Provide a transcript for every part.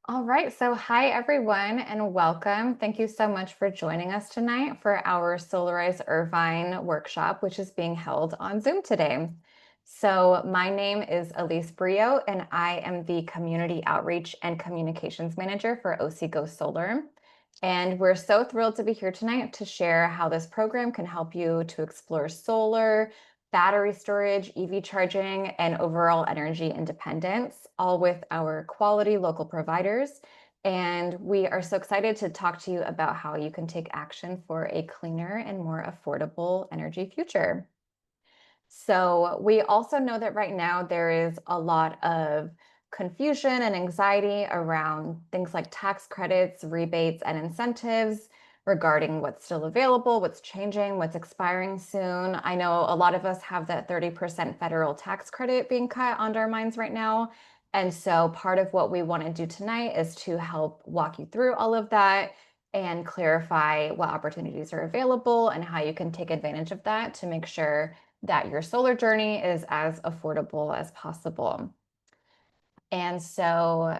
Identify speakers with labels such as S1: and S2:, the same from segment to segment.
S1: All right. So, hi, everyone, and welcome. Thank you so much for joining us tonight for our Solarize Irvine workshop, which is being held on Zoom today. So, my name is Elise Brio, and I am the Community Outreach and Communications Manager for OC Go Solar. And we're so thrilled to be here tonight to share how this program can help you to explore solar, battery storage, EV charging, and overall energy independence, all with our quality local providers. And we are so excited to talk to you about how you can take action for a cleaner and more affordable energy future. So, we also know that right now there is a lot of confusion and anxiety around things like tax credits, rebates, and incentives regarding what's still available, what's changing, what's expiring soon. I know a lot of us have that 30% federal tax credit being cut on our minds right now. And so, part of what we want to do tonight is to help walk you through all of that and clarify what opportunities are available and how you can take advantage of that to make sure that your solar journey is as affordable as possible. And so,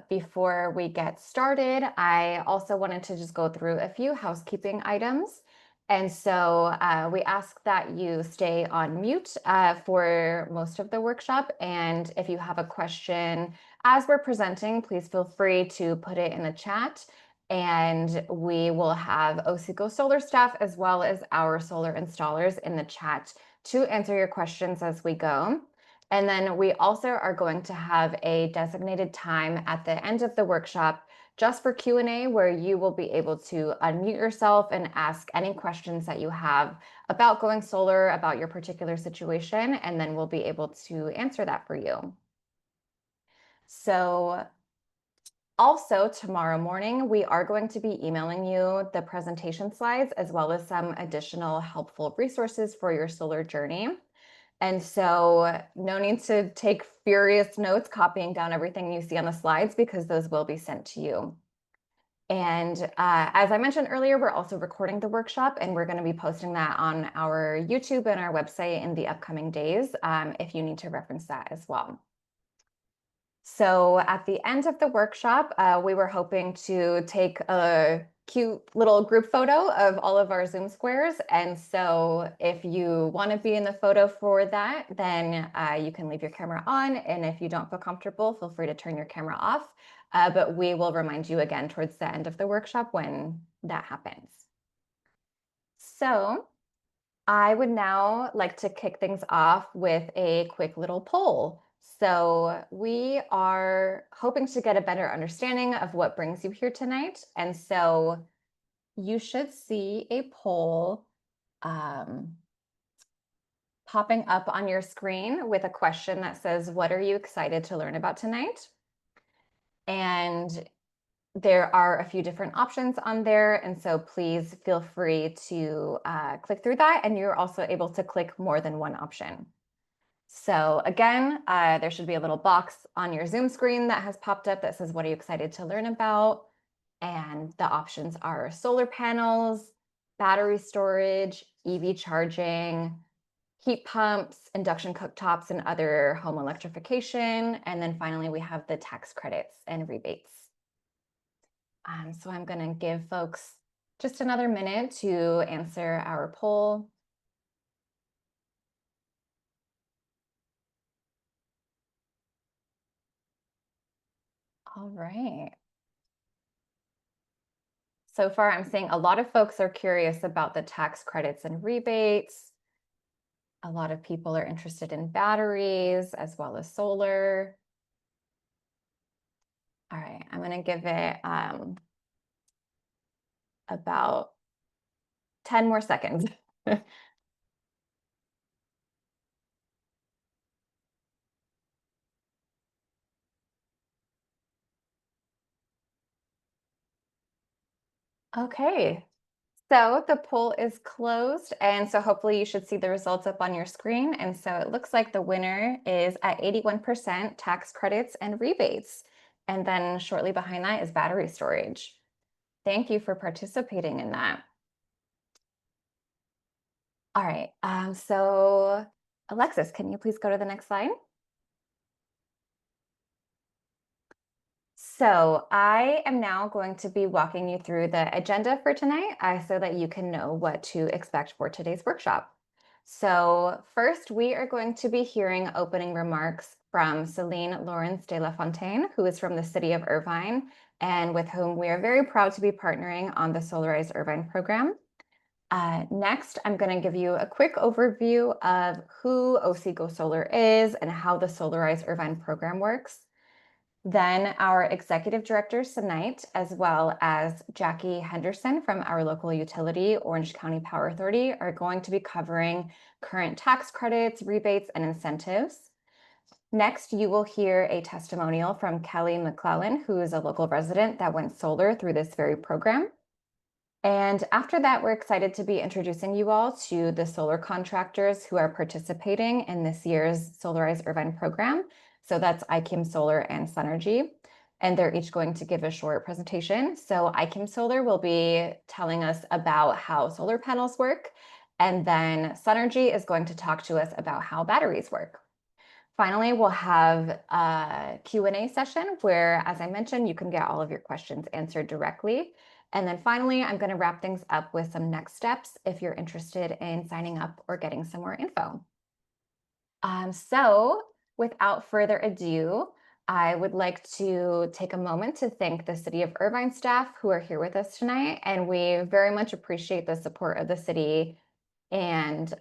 S1: before we get started, I also wanted to just go through a few housekeeping items. And so, we ask that you stay on mute for most of the workshop. And if you have a question as we're presenting, please feel free to put it in the chat. And we will have OCGO Solar staff as well as our solar installers in the chat to answer your questions as we go. And then we also are going to have a designated time at the end of the workshop just for Q&A, where you will be able to unmute yourself and ask any questions that you have about going solar, about your particular situation, and then we'll be able to answer that for you. So also tomorrow morning, we are going to be emailing you the presentation slides as well as some additional helpful resources for your solar journey. And so no need to take furious notes, copying down everything you see on the slides, because those will be sent to you. And as I mentioned earlier, we're also recording the workshop, and we're going to be posting that on our YouTube and our website in the upcoming days if you need to reference that as well. So at the end of the workshop, we were hoping to take a cute little group photo of all of our Zoom squares. And so if you want to be in the photo for that, then you can leave your camera on. And if you don't feel comfortable, feel free to turn your camera off. But we will remind you again towards the end of the workshop when that happens. So I would now like to kick things off with a quick little poll. So we are hoping to get a better understanding of what brings you here tonight. And so you should see a poll popping up on your screen with a question that says, "What are you excited to learn about tonight?" And there are a few different options on there. And so please feel free to click through that. And you're also able to click more than one option. So again, there should be a little box on your Zoom screen that has popped up that says, "What are you excited to learn about?" And the options are solar panels, battery storage, EV charging, heat pumps, induction cooktops, and other home electrification. And then finally, we have the tax credits and rebates. So I'm going to give folks just another minute to answer our poll. All right. So far, I'm seeing a lot of folks are curious about the tax credits and rebates. A lot of people are interested in batteries as well as solar. All right, I'm going to give it about 10 more seconds. Okay, so the poll is closed, and so hopefully you should see the results up on your screen. And so it looks like the winner is at 81% tax credits and rebates. And then shortly behind that is battery storage. Thank you for participating in that. All right, so Alexis, can you please go to the next slide? So I am now going to be walking you through the agenda for tonight so that you can know what to expect for today's workshop. So first, we are going to be hearing opening remarks from Celine Lawrence de la Fontaine, who is from the city of Irvine, and with whom we are very proud to be partnering on the Solarize Irvine program. Next, I'm going to give you a quick overview of who OC Go Solar is and how the Solarize Irvine program works. Then our executive directors tonight, as well as Jackie Henderson from our local utility, Orange County Power Authority, are going to be covering current tax credits, rebates, and incentives. Next, you will hear a testimonial from Kelly McClellan, who is a local resident that went solar through this very program. And after that, we're excited to be introducing you all to the solar contractors who are participating in this year's Solarize Irvine program. So that's IKIM Solar and Sunergy. And they're each going to give a short presentation. So IKIM Solar will be telling us about how solar panels work. And then Sunergy is going to talk to us about how batteries work. Finally, we'll have a Q&A session where, as I mentioned, you can get all of your questions answered directly. And then finally, I'm going to wrap things up with some next steps if you're interested in signing up or getting some more info. So without further ado, I would like to take a moment to thank the City of Irvine staff who are here with us tonight. And we very much appreciate the support of the city and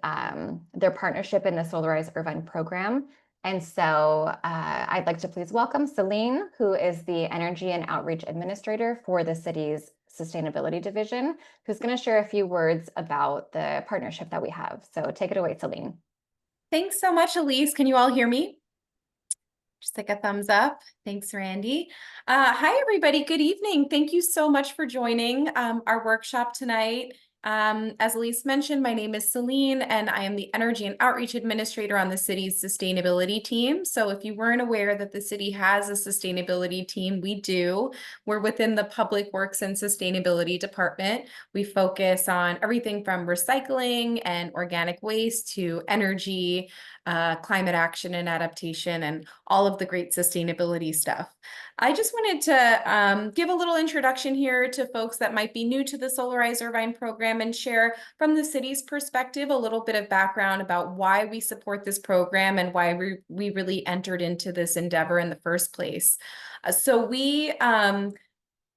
S1: their partnership in the Solarize Irvine program. And so I'd like to please welcome Celine, who is the Energy and Outreach Administrator for the city's Sustainability Division, who's going to share a few words about the partnership that we have. So take it away, Celine.
S2: Thanks so much, Elise. Can you all hear me? Just like a thumbs up. Thanks, Randy. Hi, everybody. Good evening. Thank you so much for joining our workshop tonight. As Elise mentioned, my name is Celine, and I am the Energy and Outreach Administrator on the city's sustainability team. So if you weren't aware that the city has a sustainability team, we do. We're within the Public Works and Sustainability Department. We focus on everything from recycling and organic waste to energy, climate action and adaptation, and all of the great sustainability stuff. I just wanted to give a little introduction here to folks that might be new to the Solarize Irvine program and share from the city's perspective a little bit of background about why we support this program and why we really entered into this endeavor in the first place. So we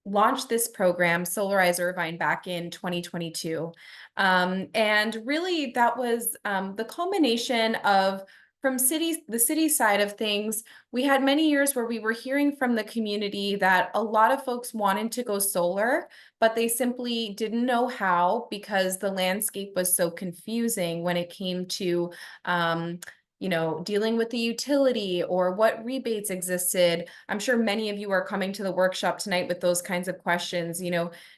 S2: launched this program, Solarize Irvine, back in 2022. And really that was the culmination of from the city side of things. We had many years where we were hearing from the community that a lot of folks wanted to go solar, but they simply didn't know how because the landscape was so confusing when it came to dealing with the utility or what rebates existed. I'm sure many of you are coming to the workshop tonight with those kinds of questions.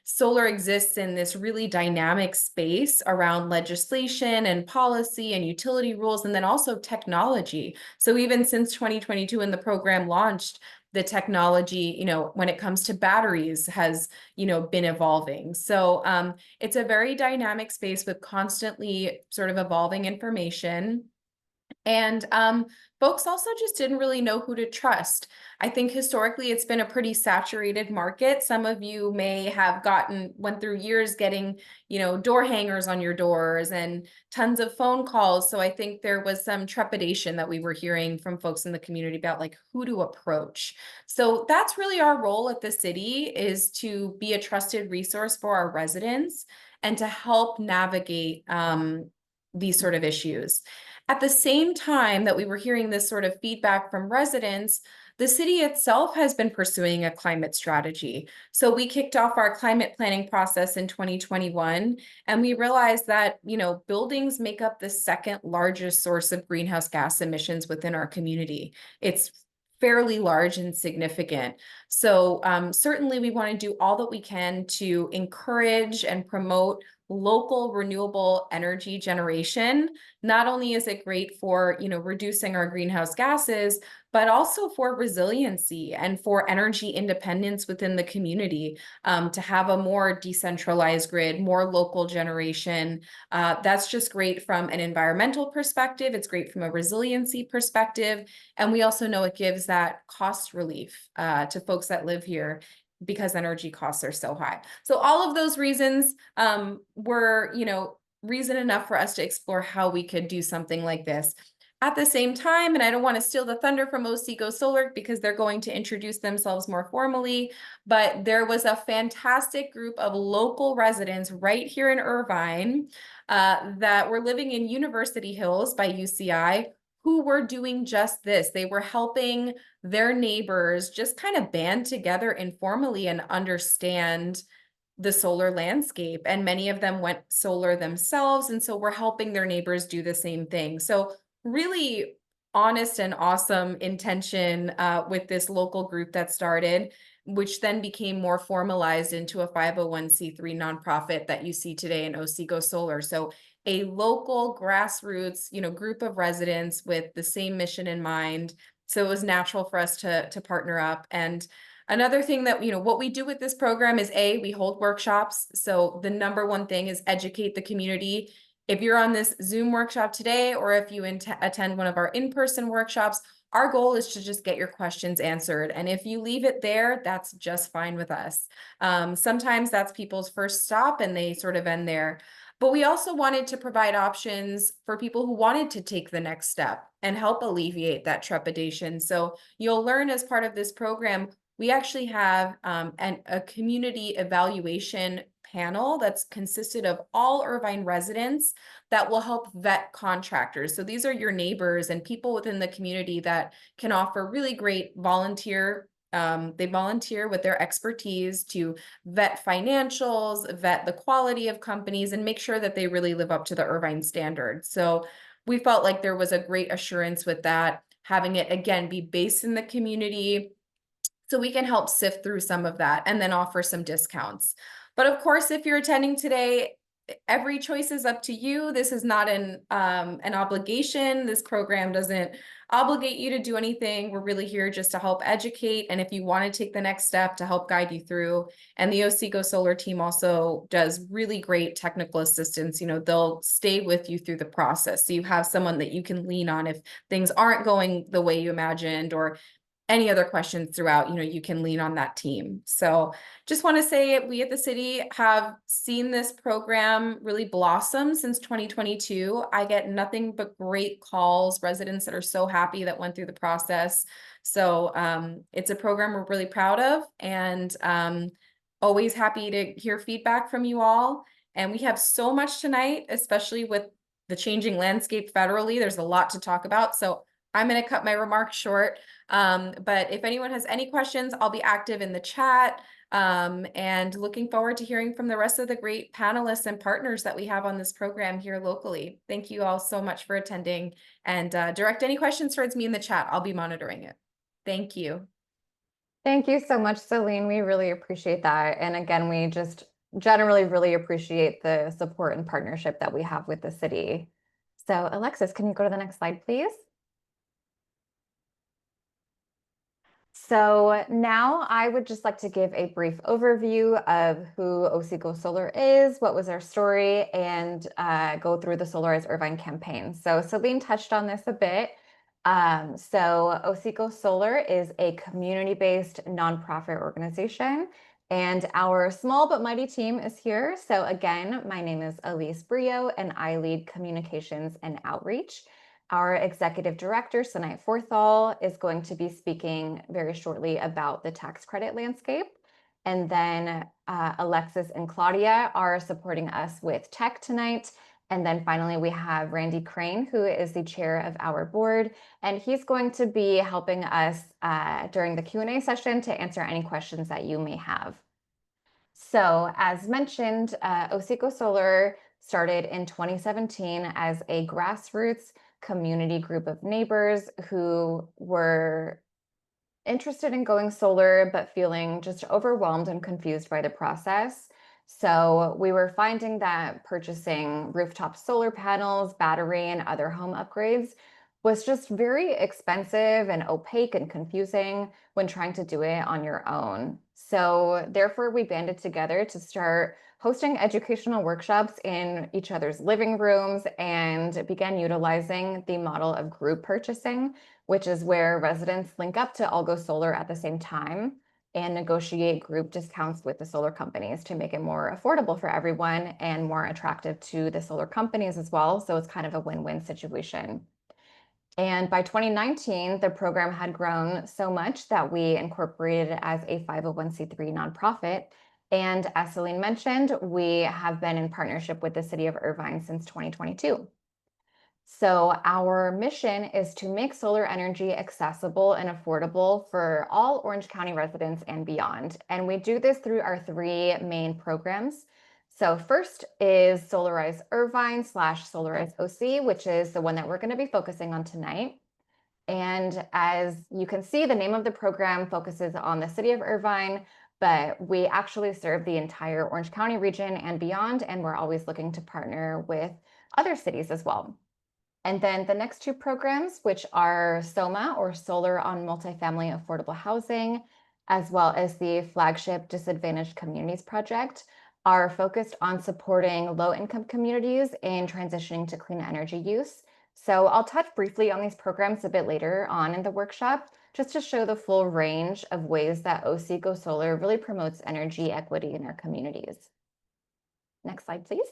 S2: Solar exists in this really dynamic space around legislation and policy and utility rules, and then also technology. So even since 2022 when the program launched, the technology, when it comes to batteries has, been evolving. So it's a very dynamic space with constantly sort of evolving information. And folks also just didn't really know who to trust. I think historically it's been a pretty saturated market. Some of you may have went through years getting, door hangers on your doors and tons of phone calls. So I think there was some trepidation that we were hearing from folks in the community about like who to approach. So that's really our role at the city, is to be a trusted resource for our residents and to help navigate these sort of issues. At the same time that we were hearing this sort of feedback from residents, the city itself has been pursuing a climate strategy. So we kicked off our climate planning process in 2021, and we realized that, buildings make up the second largest source of greenhouse gas emissions within our community. It's fairly large and significant. So certainly we want to do all that we can to encourage and promote local renewable energy generation. Not only is it great for, reducing our greenhouse gases, but also for resiliency and for energy independence within the community, to have a more decentralized grid, more local generation. That's just great from an environmental perspective. It's great from a resiliency perspective. And we also know it gives that cost relief to folks that live here because energy costs are so high. So all of those reasons were, reason enough for us to explore how we could do something like this. At the same time, and I don't want to steal the thunder from OC Solar because they're going to introduce themselves more formally, but there was a fantastic group of local residents right here in Irvine that were living in University Hills by UCI who were doing just this. They were helping their neighbors just kind of band together informally and understand the solar landscape. And many of them went solar themselves. And so we're helping their neighbors do the same thing. So really honest and awesome intention with this local group that started, which then became more formalized into a 501c3 nonprofit that you see today in OC Solar. So a local grassroots, group of residents with the same mission in mind. So it was natural for us to partner up. And another thing that, what we do with this program is we hold workshops. So the number one thing is educate the community. If you're on this Zoom workshop today, or if you attend one of our in-person workshops, our goal is to just get your questions answered. And if you leave it there, that's just fine with us. Sometimes that's people's first stop and they sort of end there. But we also wanted to provide options for people who wanted to take the next step and help alleviate that trepidation. So you'll learn as part of this program, we actually have a community evaluation panel that's consisted of all Irvine residents that will help vet contractors. So these are your neighbors and people within the community that can offer really great volunteer. They volunteer with their expertise to vet financials, vet the quality of companies, and make sure that they really live up to the Irvine standard. So we felt like there was a great assurance with that, having it again be based in the community, so we can help sift through some of that and then offer some discounts. But of course, if you're attending today, every choice is up to you. This is not an obligation. This program doesn't obligate you to do anything. We're really here just to help educate. And if you want to take the next step, to help guide you through. And the OC Solar team also does really great technical assistance. They'll stay with you through the process. So you have someone that you can lean on if things aren't going the way you imagined, or any other questions throughout, you can lean on that team. So just want to say we at the city have seen this program really blossom since 2022. I get nothing but great calls, residents that are so happy that went through the process. So it's a program we're really proud of, and always happy to hear feedback from you all. And we have so much tonight, especially with the changing landscape federally. There's a lot to talk about. So I'm going to cut my remarks short. But if anyone has any questions, I'll be active in the chat, and looking forward to hearing from the rest of the great panelists and partners that we have on this program here locally. Thank you all so much for attending, and direct any questions towards me in the chat. I'll be monitoring it. Thank you.
S1: Thank you so much, Celine. We really appreciate that. And again, we just generally really appreciate the support and partnership that we have with the city. So Alexis, can you go to the next slide, please? So now I would just like to give a brief overview of who OC Solar is, what was our story, and go through the Solarize Irvine campaign. So Celine touched on this a bit. So OC Solar is a community-based nonprofit organization, and our small but mighty team is here. So again, my name is Elise Brio, and I lead communications and outreach. Our executive director, Sanait Forthall, is going to be speaking very shortly about the tax credit landscape. And then Alexis and Claudia are supporting us with tech tonight. And then finally, we have Randy Crane, who is the chair of our board, and he's going to be helping us during the Q&A session to answer any questions that you may have. So as mentioned, OC Solar started in 2017 as a grassroots community group of neighbors who were interested in going solar, but feeling just overwhelmed and confused by the process. So we were finding that purchasing rooftop solar panels, battery, and other home upgrades was just very expensive and opaque and confusing when trying to do it on your own. So therefore, we banded together to start hosting educational workshops in each other's living rooms and began utilizing the model of group purchasing, which is where residents link up to all go solar at the same time and negotiate group discounts with the solar companies to make it more affordable for everyone and more attractive to the solar companies as well. So it's kind of a win-win situation. And by 2019, the program had grown so much that we incorporated it as a 501(c)(3) nonprofit. And as Celine mentioned, we have been in partnership with the city of Irvine since 2022. So, our mission is to make solar energy accessible and affordable for all Orange County residents and beyond. And we do this through our three main programs. So, first is Solarize Irvine slash Solarize OC, which is the one that we're going to be focusing on tonight. And as you can see, the name of the program focuses on the city of Irvine, but we actually serve the entire Orange County region and beyond. And we're always looking to partner with other cities as well. And then the next two programs, which are SOMA or Solar on Multifamily Affordable Housing, as well as the flagship Disadvantaged Communities Project, are focused on supporting low income communities in transitioning to clean energy use. So I'll touch briefly on these programs a bit later on in the workshop, just to show the full range of ways that OC Go Solar really promotes energy equity in our communities. Next slide, please.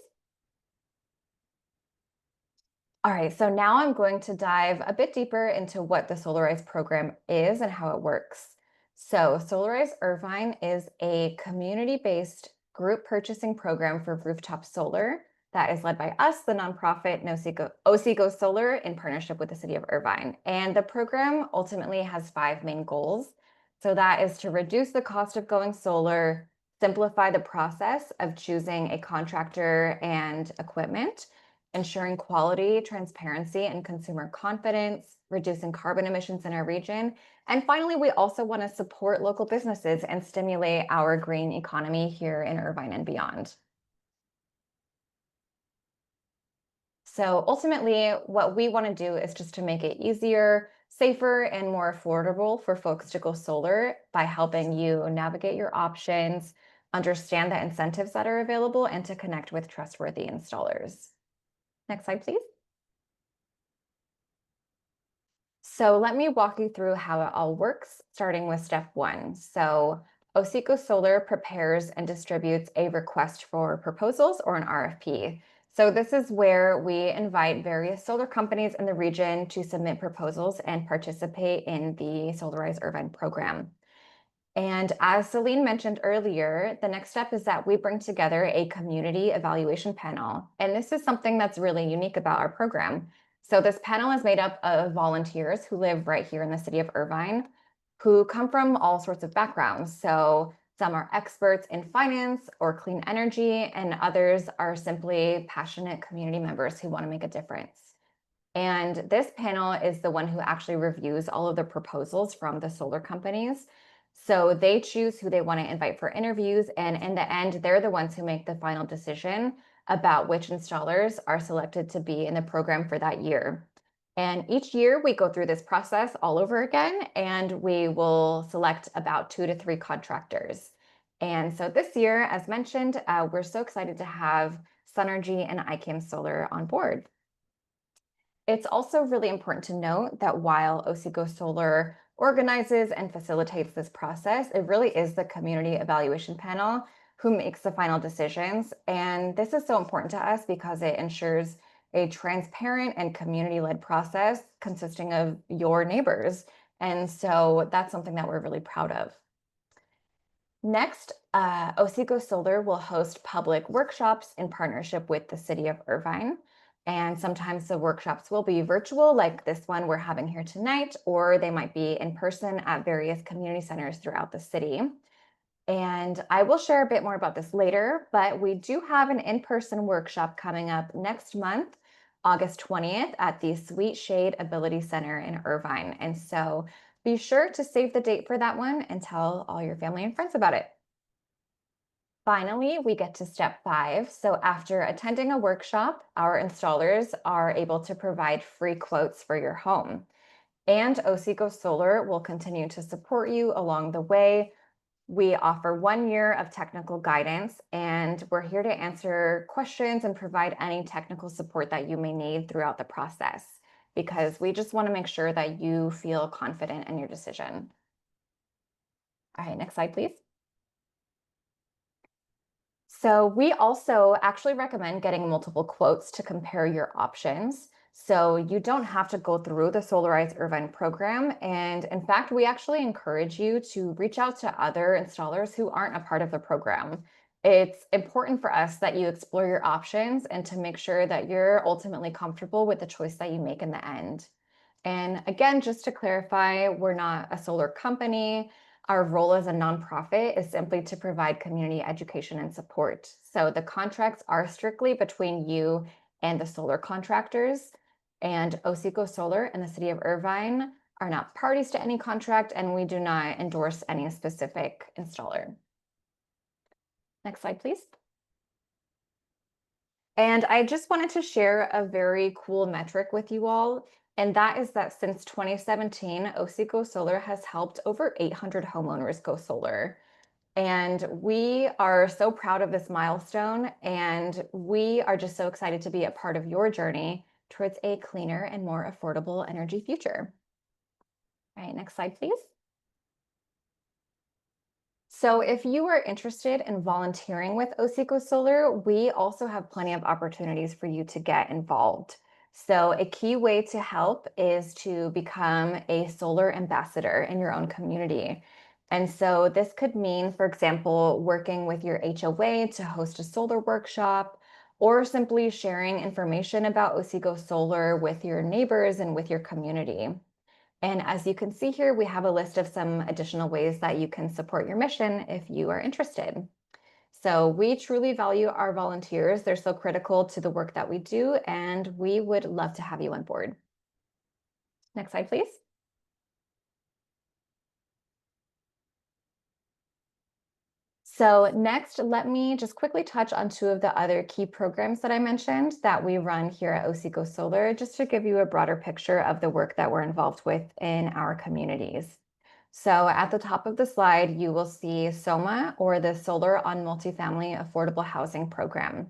S1: All right, so now I'm going to dive a bit deeper into what the Solarize program is and how it works. So, Solarize Irvine is a community based group purchasing program for rooftop solar that is led by us, the nonprofit OC Go Solar, in partnership with the city of Irvine. And the program ultimately has five main goals. So, that is to reduce the cost of going solar, simplify the process of choosing a contractor and equipment, ensuring quality, transparency, and consumer confidence, reducing carbon emissions in our region. And finally, we also want to support local businesses and stimulate our green economy here in Irvine and beyond. So ultimately, what we want to do is just to make it easier, safer, and more affordable for folks to go solar by helping you navigate your options, understand the incentives that are available, and to connect with trustworthy installers. Next slide, please. So let me walk you through how it all works, starting with step one. So Osico Solar prepares and distributes a request for proposals or an RFP. So this is where we invite various solar companies in the region to submit proposals and participate in the Solarize Irvine program. And as Celine mentioned earlier, the next step is that we bring together a community evaluation panel. And this is something that's really unique about our program. So this panel is made up of volunteers who live right here in the city of Irvine, who come from all sorts of backgrounds. So some are experts in finance or clean energy, and others are simply passionate community members who want to make a difference. And this panel is the one who actually reviews all of the proposals from the solar companies. So they choose who they want to invite for interviews. And in the end, they're the ones who make the final decision about which installers are selected to be in the program for that year. And each year we go through this process all over again, and we will select about 2 to 3 contractors. And so this year, as mentioned, we're so excited to have Sunergy and iCam Solar on board. It's also really important to note that while Osico Solar organizes and facilitates this process, it really is the community evaluation panel who makes the final decisions. And this is so important to us because it ensures a transparent and community-led process consisting of your neighbors. And so that's something that we're really proud of. Next, Osico Solar will host public workshops in partnership with the city of Irvine. And sometimes the workshops will be virtual, like this one we're having here tonight, or they might be in person at various community centers throughout the city. And I will share a bit more about this later, but we do have an in-person workshop coming up next month, August 20th, at the Sweet Shade Ability Center in Irvine. And so be sure to save the date for that one and tell all your family and friends about it. Finally, we get to step 5. So, after attending a workshop, our installers are able to provide free quotes for your home. And Oseco Solar will continue to support you along the way. We offer 1 year of technical guidance, and we're here to answer questions and provide any technical support that you may need throughout the process because we just want to make sure that you feel confident in your decision. All right, next slide, please. So, we also actually recommend getting multiple quotes to compare your options. So, you don't have to go through the Solarize Irvine program. And in fact, we actually encourage you to reach out to other installers who aren't a part of the program. It's important for us that you explore your options and to make sure that you're ultimately comfortable with the choice that you make in the end. And again, just to clarify, we're not a solar company. Our role as a nonprofit is simply to provide community education and support. So the contracts are strictly between you and the solar contractors. And Oseco Solar and the city of Irvine are not parties to any contract, and we do not endorse any specific installer. Next slide, please. And I just wanted to share a very cool metric with you all. And that is that since 2017, Oseco Solar has helped over 800 homeowners go solar. And we are so proud of this milestone. And we are just so excited to be a part of your journey towards a cleaner and more affordable energy future. All right, next slide, please. So if you are interested in volunteering with Oseco Solar, we also have plenty of opportunities for you to get involved. So a key way to help is to become a solar ambassador in your own community. And so this could mean, for example, working with your HOA to host a solar workshop, or simply sharing information about Oseco Solar with your neighbors and with your community. And as you can see here, we have a list of some additional ways that you can support your mission if you are interested. So we truly value our volunteers. They're so critical to the work that we do, and we would love to have you on board. Next slide, please. So next, let me just quickly touch on two of the other key programs that I mentioned that we run here at Oseco Solar, just to give you a broader picture of the work that we're involved with in our communities. So at the top of the slide, you will see SOMA, or the Solar on Multifamily Affordable Housing Program.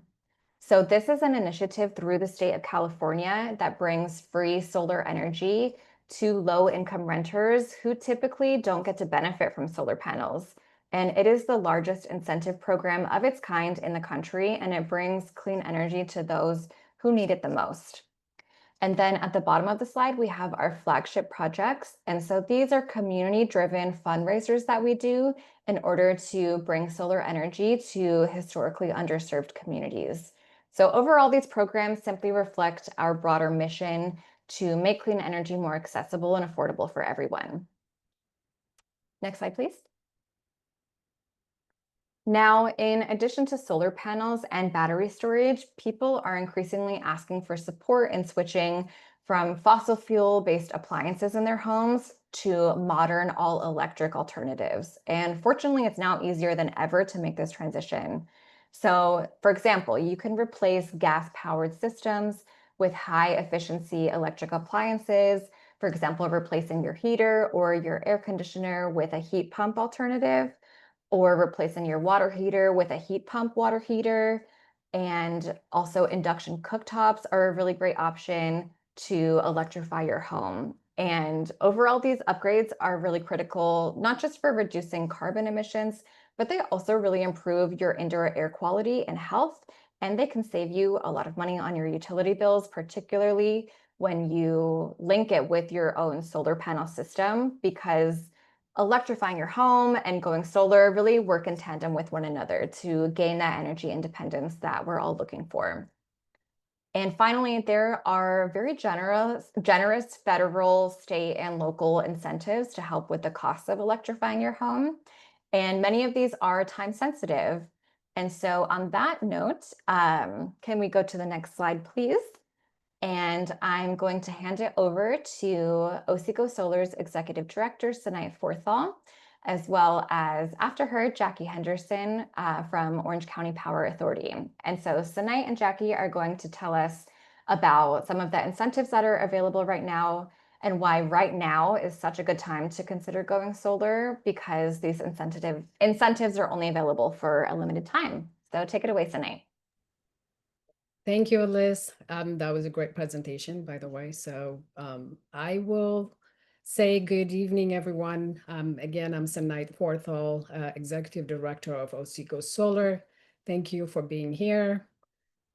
S1: So this is an initiative through the state of California that brings free solar energy to low-income renters who typically don't get to benefit from solar panels. And it is the largest incentive program of its kind in the country, and it brings clean energy to those who need it the most. And then at the bottom of the slide, we have our flagship projects. And so these are community-driven fundraisers that we do in order to bring solar energy to historically underserved communities. So overall, these programs simply reflect our broader mission to make clean energy more accessible and affordable for everyone. Next slide, please. Now, in addition to solar panels and battery storage, people are increasingly asking for support in switching from fossil fuel-based appliances in their homes to modern all-electric alternatives. And fortunately, it's now easier than ever to make this transition. So, for example, you can replace gas-powered systems with high-efficiency electric appliances, for example, replacing your heater or your air conditioner with a heat pump alternative, or replacing your water heater with a heat pump water heater. And also induction cooktops are a really great option to electrify your home. And overall, these upgrades are really critical, not just for reducing carbon emissions, but they also really improve your indoor air quality and health. And they can save you a lot of money on your utility bills, particularly when you link it with your own solar panel system, because electrifying your home and going solar really work in tandem with one another to gain that energy independence that we're all looking for. And finally, there are very generous federal, state, and local incentives to help with the cost of electrifying your home. And many of these are time sensitive. And so on that note, can we go to the next slide, please? And I'm going to hand it over to Oseco Solar's Executive Director, Sanait Forthall. as well as after her, Jackie Henderson from Orange County Power Authority. And so Sanai and Jackie are going to tell us about some of the incentives that are available right now and why right now is such a good time to consider going solar because these incentives are only available for a limited time. So take it away, Sanai.
S3: Thank you, Liz. That was a great presentation, by the way. So I will say good evening, everyone. Again, I'm Sanai Porthal, Executive Director of Oseco Solar. Thank you for being here.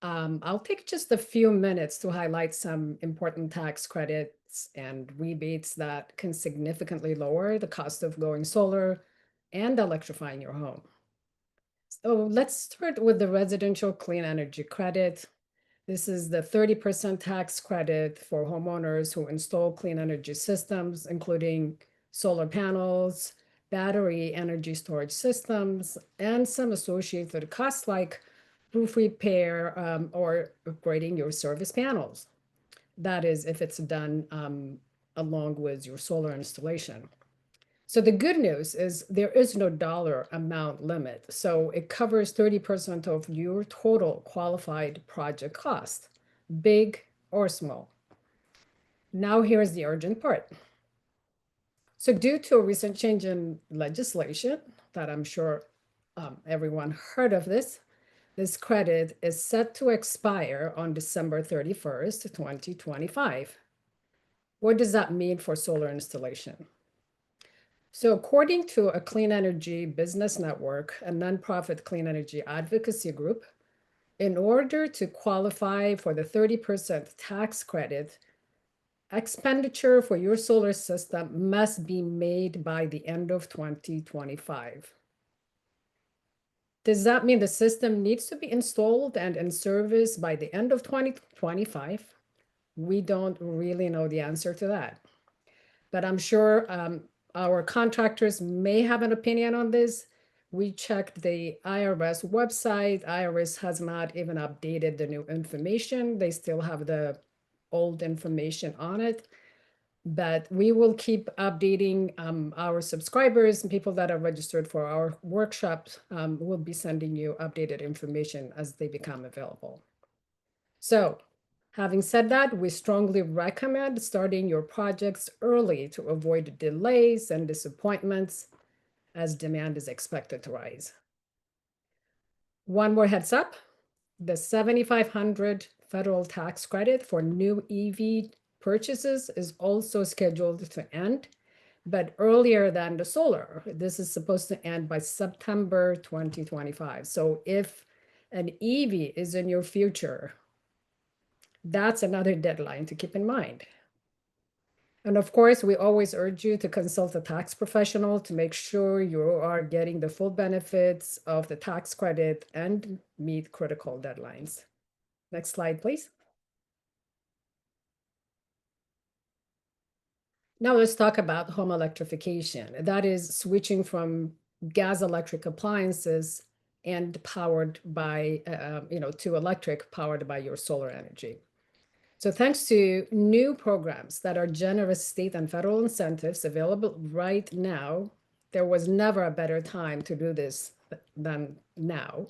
S3: I'll take just a few minutes to highlight some important tax credits and rebates that can significantly lower the cost of going solar and electrifying your home. So let's start with the residential clean energy credit. This is the 30% tax credit for homeowners who install clean energy systems, including solar panels, battery energy storage systems, and some associated costs like roof repair or upgrading your service panels. That is, if it's done along with your solar installation. So the good news is there is no dollar amount limit. So it covers 30% of your total qualified project cost, big or small. Now here's the urgent part. So due to a recent change in legislation that I'm sure everyone heard of this credit is set to expire on December 31st, 2025. What does that mean for solar installation? So according to a Clean Energy Business Network, a nonprofit clean energy advocacy group, in order to qualify for the 30% tax credit, expenditure for your solar system must be made by the end of 2025. Does that mean the system needs to be installed and in service by the end of 2025? We don't really know the answer to that. But I'm sure our contractors may have an opinion on this. We checked the IRS website. IRS has not even updated the new information. They still have the old information on it. But we will keep updating our subscribers and people that are registered for our workshops. We'll be sending you updated information as they become available. So having said that, we strongly recommend starting your projects early to avoid delays and disappointments as demand is expected to rise. One more heads up, the $7,500 federal tax credit for new EV purchases is also scheduled to end, but earlier than the solar. This is supposed to end by September 2025. So if an EV is in your future, that's another deadline to keep in mind. And of course, we always urge you to consult a tax professional to make sure you are getting the full benefits of the tax credit and meet critical deadlines. Next slide, please. Now let's talk about home electrification. That is switching from gas electric appliances and powered by, to electric powered by your solar energy. So thanks to new programs that are generous state and federal incentives available right now, there was never a better time to do this than now,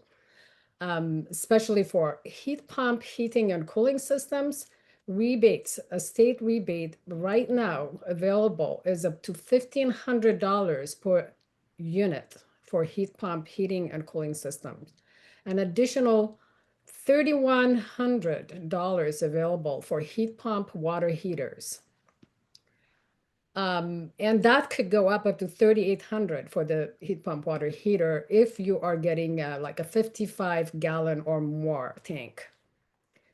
S3: especially for heat pump heating and cooling systems. Rebates, a state rebate right now available is up to $1,500 per unit for heat pump heating and cooling systems. An additional $3,100 available for heat pump water heaters. And that could go up to $3,800 for the heat pump water heater if you are getting like a 55-gallon or more tank.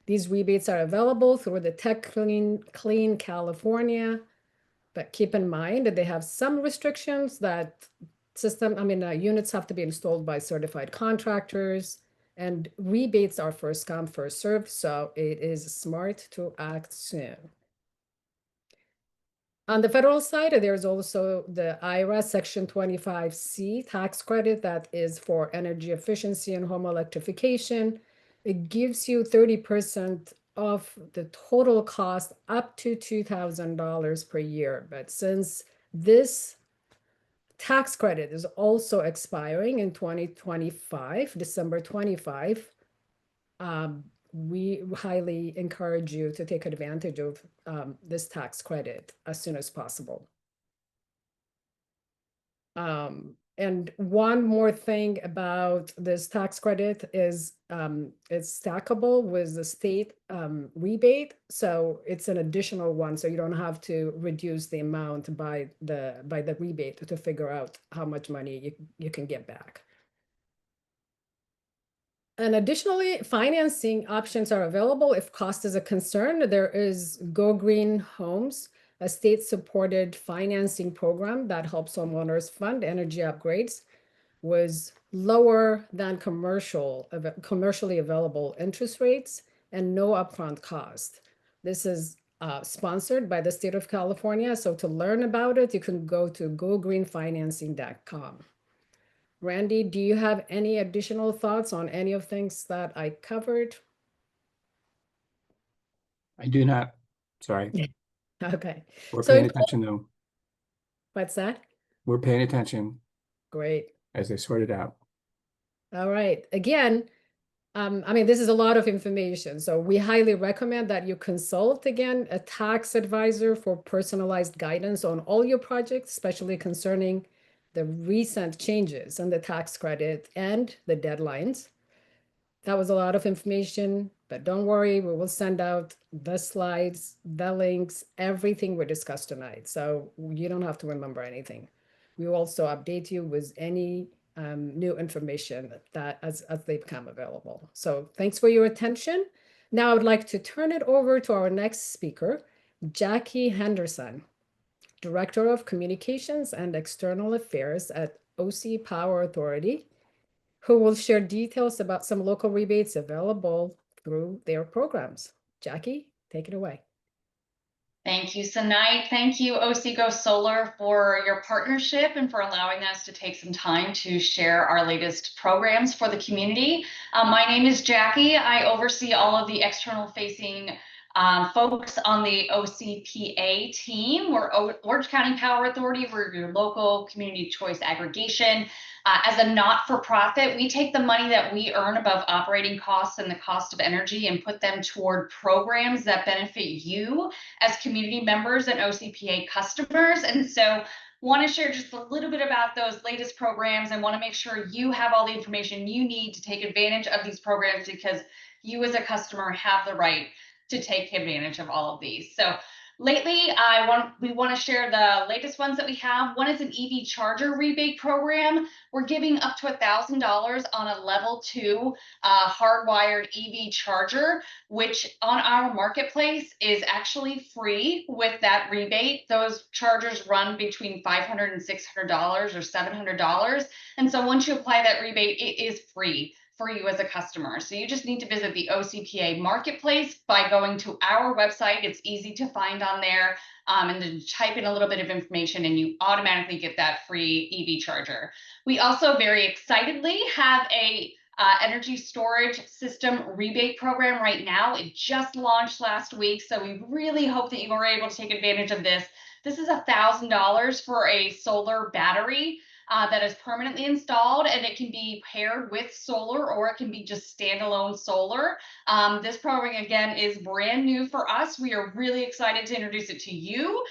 S3: These rebates are available through the Tech Clean California, but keep in mind that they have some restrictions that units have to be installed by certified contractors, and rebates are first come, first served, so it is smart to act soon. On the federal side, there's also the IRS Section 25C tax credit that is for energy efficiency and home electrification. It gives you 30% of the total cost up to $2,000 per year. But since this tax credit is also expiring in 2025, December 25. We highly encourage you to take advantage of this tax credit as soon as possible. And one more thing about this tax credit is it's stackable with the state rebate. So it's an additional one. So you don't have to reduce the amount by the rebate to figure out how much money you can get back. And additionally, financing options are available if cost is a concern. There is Go Green Homes, a state-supported financing program that helps homeowners fund energy upgrades, was lower than commercially available interest rates and no upfront cost. This is sponsored by the state of California. So to learn about it, you can go to gogreenfinancing.com. Randy, do you have any additional thoughts on any of things that I covered?
S4: I do not. Sorry.
S3: Okay.
S4: We're
S3: So
S4: paying attention though.
S3: what's that?
S4: We're paying attention
S3: Great.
S4: as they sort it out.
S3: All right. Again, I mean, this is a lot of information. So we highly recommend that you consult again a tax advisor for personalized guidance on all your projects, especially concerning the recent changes in the tax credit and the deadlines. That was a lot of information, but don't worry, we will send out the slides, the links, everything we discussed tonight. So you don't have to remember anything. We will also update you with any new information that as they become available. So thanks for your attention. Now I would like to turn it over to our next speaker, Jackie Henderson, Director of Communications and External Affairs at OC Power Authority, who will share details about some local rebates available through their programs. Jackie, take it away.
S5: Thank you, Sanai. Thank you, OC Go Solar, for your partnership and for allowing us to take some time to share our latest programs for the community. My name is Jackie. I oversee all of the external facing folks on the OCPA team. We're Orange County Power Authority. We're your local community choice aggregation. As a not-for-profit, we take the money that we earn above operating costs and the cost of energy and put them toward programs that benefit you as community members and OCPA customers. And so want to share just a little bit about those latest programs and want to make sure you have all the information you need to take advantage of these programs, because you as a customer have the right to take advantage of all of these. So lately, we want to share the latest ones that we have. One is an EV charger rebate program. We're giving up to $1,000 on a level 2 hardwired EV charger, which on our marketplace is actually free with that rebate. Those chargers run between $500 and $600 or $700. And so once you apply that rebate, it is free for you as a customer. So you just need to visit the OCPA marketplace by going to our website. It's easy to find on there, and then type in a little bit of information and you automatically get that free EV charger. We also very excitedly have a energy storage system rebate program right now. It just launched last week, so we really hope that you are able to take advantage of this. This is $1,000 for a solar battery that is permanently installed, and it can be paired with solar or it can be just standalone solar. This program, again, is brand new for us. We are really excited to introduce it to you.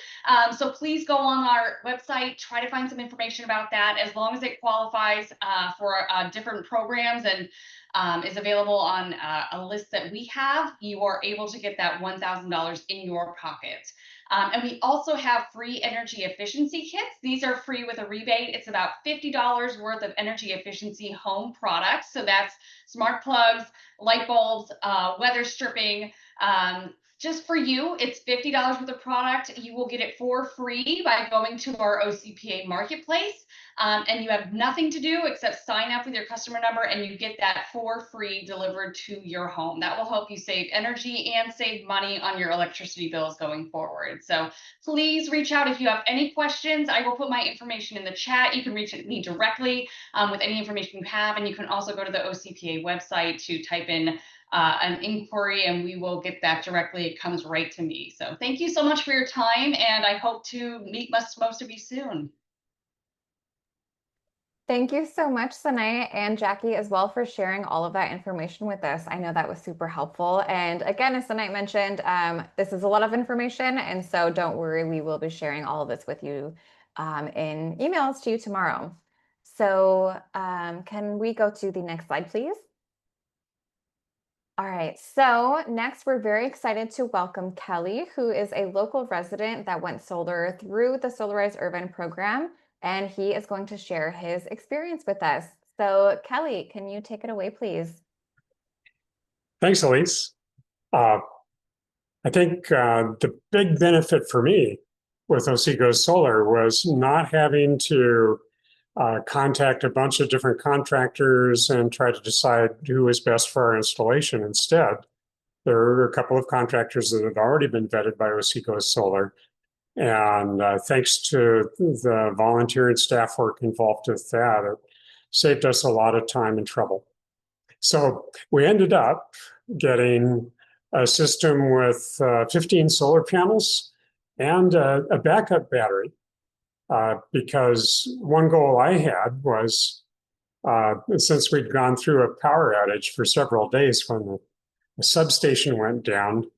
S5: So please go on our website, try to find some information about that. As long as it qualifies for different programs and is available on a list that we have, you are able to get that $1,000 in your pocket. And we also have free energy efficiency kits. These are free with a rebate. It's about $50 worth of energy efficiency home products. So that's smart plugs, light bulbs, weather stripping. Just for you, it's $50 worth of product. You will get it for free by going to our OCPA marketplace. And you have nothing to do except sign up with your customer number and you get that for free delivered to your home. That will help you save energy and save money on your electricity bills going forward. So please reach out if you have any questions. I will put my information in the chat. You can reach me directly with any information you have. And you can also go to the OCPA website to type in an inquiry and we will get that directly. It comes right to me. So thank you so much for your time, and I hope to meet most of you soon.
S1: Thank you so much, Sanai and Jackie, as well, for sharing all of that information with us. I know that was super helpful. And again, as Sanai mentioned, this is a lot of information. And so don't worry, we will be sharing all of this with you in emails to you tomorrow. So can we go to the next slide, please? All right, so next we're very excited to welcome Kelly, who is a local resident that went solar through the Solarize Irvine program, and he is going to share his experience with us. So Kelly, can you take it away, please?
S6: Thanks, Elise. I think the big benefit for me with Oseco Solar was not having to contact a bunch of different contractors and try to decide who was best for our installation. Instead, there were a couple of contractors that had already been vetted by Oseco Solar. And thanks to the volunteer and staff work involved with that, it saved us a lot of time and trouble. So we ended up getting a system with 15 solar panels and a backup battery. Because one goal I had was, since we'd gone through a power outage for several days when the substation went down,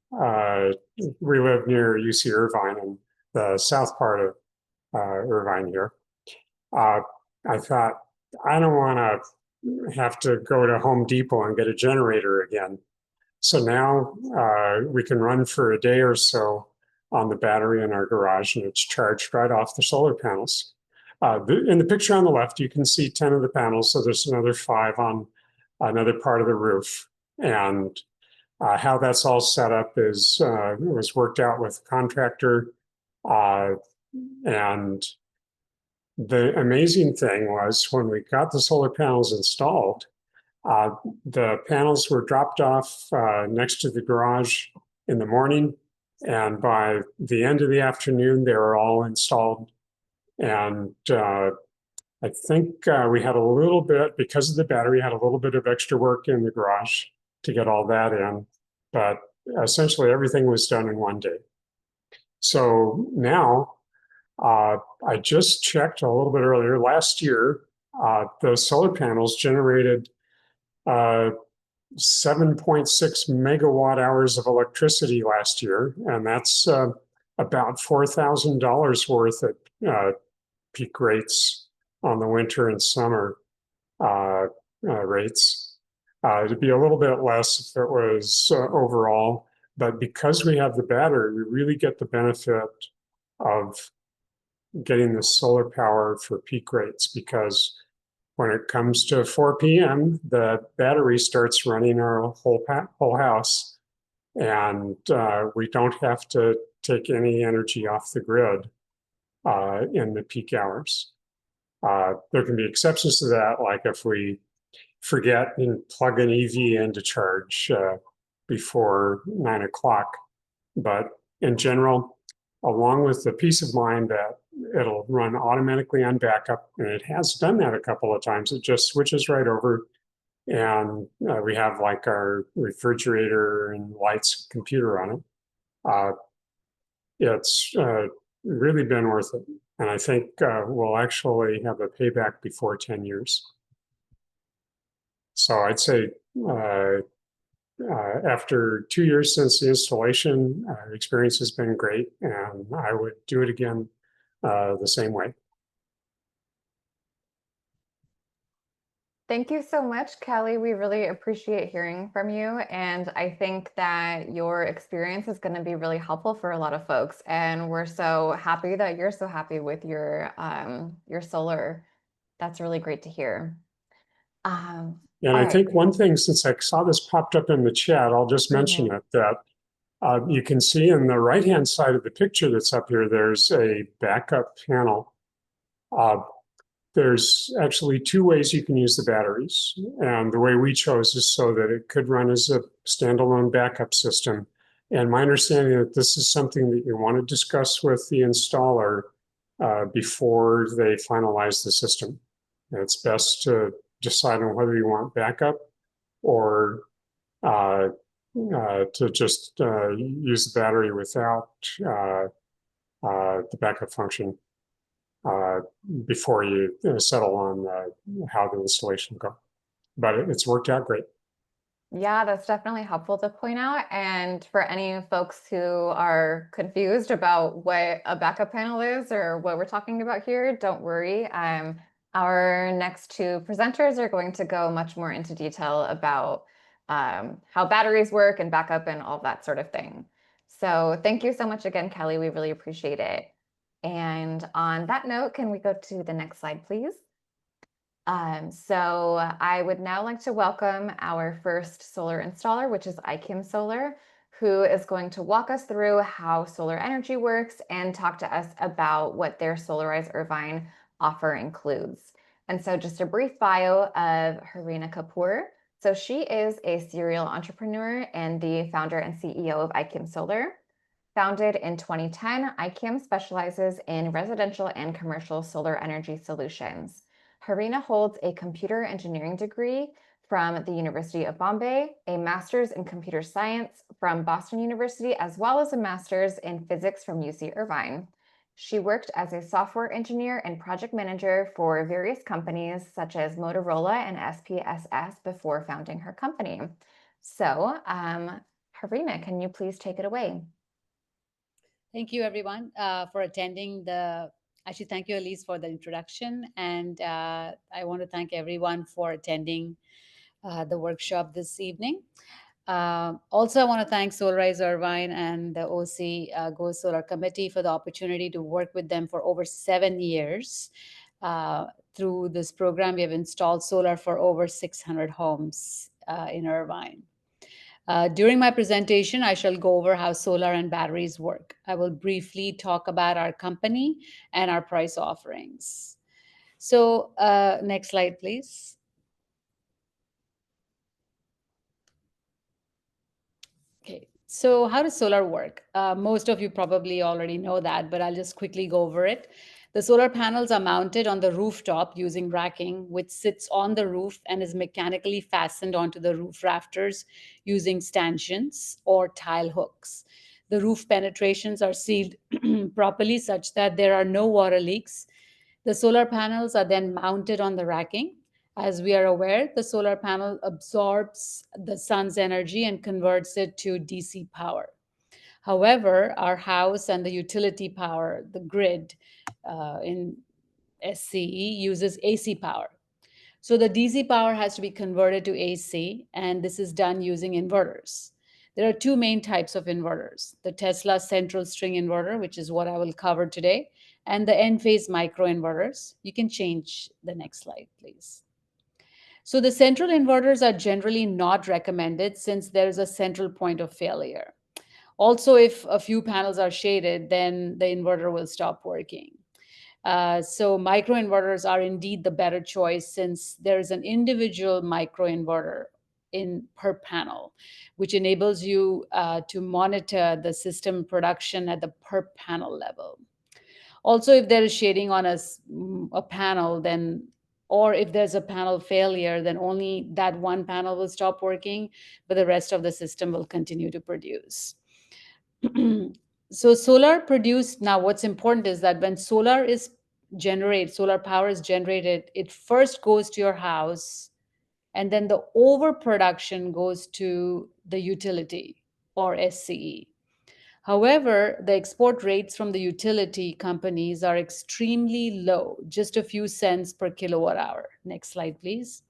S6: we live near UC Irvine in the south part of Irvine here. I thought, I don't want to have to go to Home Depot and get a generator again. So now we can run for a day or so on the battery in our garage, and it's charged right off the solar panels. In the picture on the left, you can see 10 of the panels, so there's another 5 on another part of the roof. And how that's all set up is was worked out with the contractor. And the amazing thing was when we got the solar panels installed, the panels were dropped off next to the garage in the morning. And by the end of the afternoon, they were all installed. And I think we had a little bit, because of the battery, had a little bit of extra work in the garage to get all that in. But essentially everything was done in one day. So now I just checked a little bit earlier. Last year, the solar panels generated 7.6 megawatt hours of electricity last year, and that's about $4,000 worth at peak rates on the winter and summer rates. It'd be a little bit less if it was overall, but because we have the battery, we really get the benefit of getting the solar power for peak rates, because when it comes to 4 p.m., the battery starts running our whole house, and we don't have to take any energy off the grid in the peak hours. There can be exceptions to that, like if we forget and plug an EV in to charge before 9 o'clock. But in general, along with the peace of mind that it'll run automatically on backup, and it has done that a couple of times, it just switches right over. And we have like our refrigerator and lights, computer on it. It's really been worth it. And I think we'll actually have a payback before 10 years. So I'd say after 2 years since the installation, experience has been great, and I would do it again the same way.
S1: Thank you so much, Kelly. We really appreciate hearing from you. And I think that your experience is going to be really helpful for a lot of folks. And we're so happy that you're so happy with your solar. That's really great to hear.
S6: And I think one thing, since I saw this popped up in the chat, I'll just mention it, that you can see in the right-hand side of the picture that's up here, there's a backup panel. There's actually 2 ways you can use the batteries. And the way we chose is so that it could run as a standalone backup system. And my understanding that this is something that you want to discuss with the installer before they finalize the system. And it's best to decide on whether you want backup or to just use the battery without the backup function. uh, before you settle on how the installation will go. But it's worked out great.
S1: Yeah, that's definitely helpful to point out. And for any folks who are confused about what a backup panel is or what we're talking about here, don't worry. Our next two presenters are going to go much more into detail about how batteries work and backup and all that sort of thing. So thank you so much again, Kelly. We really appreciate it. And on that note, can we go to the next slide, please? So I would now like to welcome our first solar installer, which is iKim Solar, who is going to walk us through how solar energy works and talk to us about what their Solarize Irvine offer includes. And so just a brief bio of Harina Kapoor. So she is a serial entrepreneur and the founder and CEO of iKim Solar. Founded in 2010, iKim specializes in residential and commercial solar energy solutions. Harina holds a computer engineering degree from the University of Bombay, a master's in computer science from Boston University, as well as a master's in physics from UC Irvine. She worked as a software engineer and project manager for various companies such as Motorola and SPSS before founding her company. So, Harina, can you please take it away?
S7: Thank you, everyone, for attending the. Actually, thank you, Elise, for the introduction. And I want to thank everyone for attending the workshop this evening. Also, I want to thank Solarize Irvine and the OC Go Solar Committee for the opportunity to work with them for over 7 years. Through this program, we have installed solar for over 600 homes in Irvine. During my presentation, I shall go over how solar and batteries work. I will briefly talk about our company and our price offerings. So next slide, please. Okay, so how does solar work? Most of you probably already know that, but I'll just quickly go over it. The solar panels are mounted on the rooftop using racking, which sits on the roof and is mechanically fastened onto the roof rafters using stanchions or tile hooks. The roof penetrations are sealed properly such that there are no water leaks. The solar panels are then mounted on the racking. As we are aware, the solar panel absorbs the sun's energy and converts it to DC power. However, our house and the utility power, the grid in SCE, uses AC power. So the DC power has to be converted to AC, and this is done using inverters. There are two main types of inverters, the Tesla central string inverter, which is what I will cover today, and the N-phase microinverters. You can change the next slide, please. So the central inverters are generally not recommended since there is a central point of failure. Also, if a few panels are shaded, then the inverter will stop working. So microinverters are indeed the better choice since there is an individual microinverter per panel, which enables you to monitor the system production at the per panel level. Also, if there is shading on a panel, then or if there's a panel failure, then only that one panel will stop working, but the rest of the system will continue to produce. So solar produced, now what's important is that when solar power is generated, it first goes to your house, and then the overproduction goes to the utility or SCE. However, the export rates from the utility companies are extremely low, just a few cents per kilowatt hour. Next slide, please.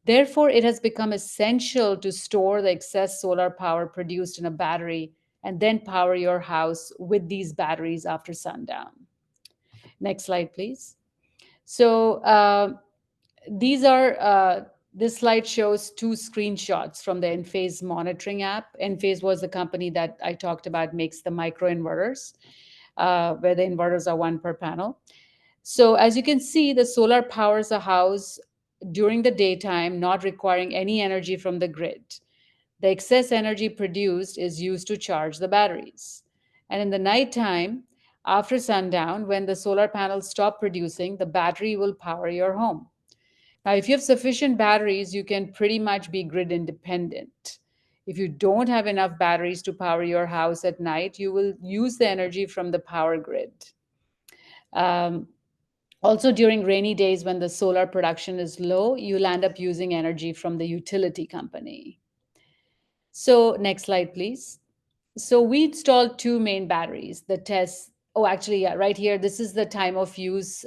S7: Therefore, it has become essential to store the excess solar power produced in a battery and then power your house with these batteries after sundown. Next slide, please. So this slide shows two screenshots from the Enphase monitoring app. Enphase was the company that I talked about, makes the microinverters, where the inverters are one per panel. So as you can see, the solar powers a house during the daytime, not requiring any energy from the grid. The excess energy produced is used to charge the batteries. And in the nighttime, after sundown, when the solar panels stop producing, the battery will power your home. Now, if you have sufficient batteries, you can pretty much be grid independent. If you don't have enough batteries to power your house at night, you will use the energy from the power grid. Also, during rainy days when the solar production is low, you'll end up using energy from the utility company. So next slide, please. So we installed two main batteries. The test, oh, actually, yeah, right here, this is the time of use,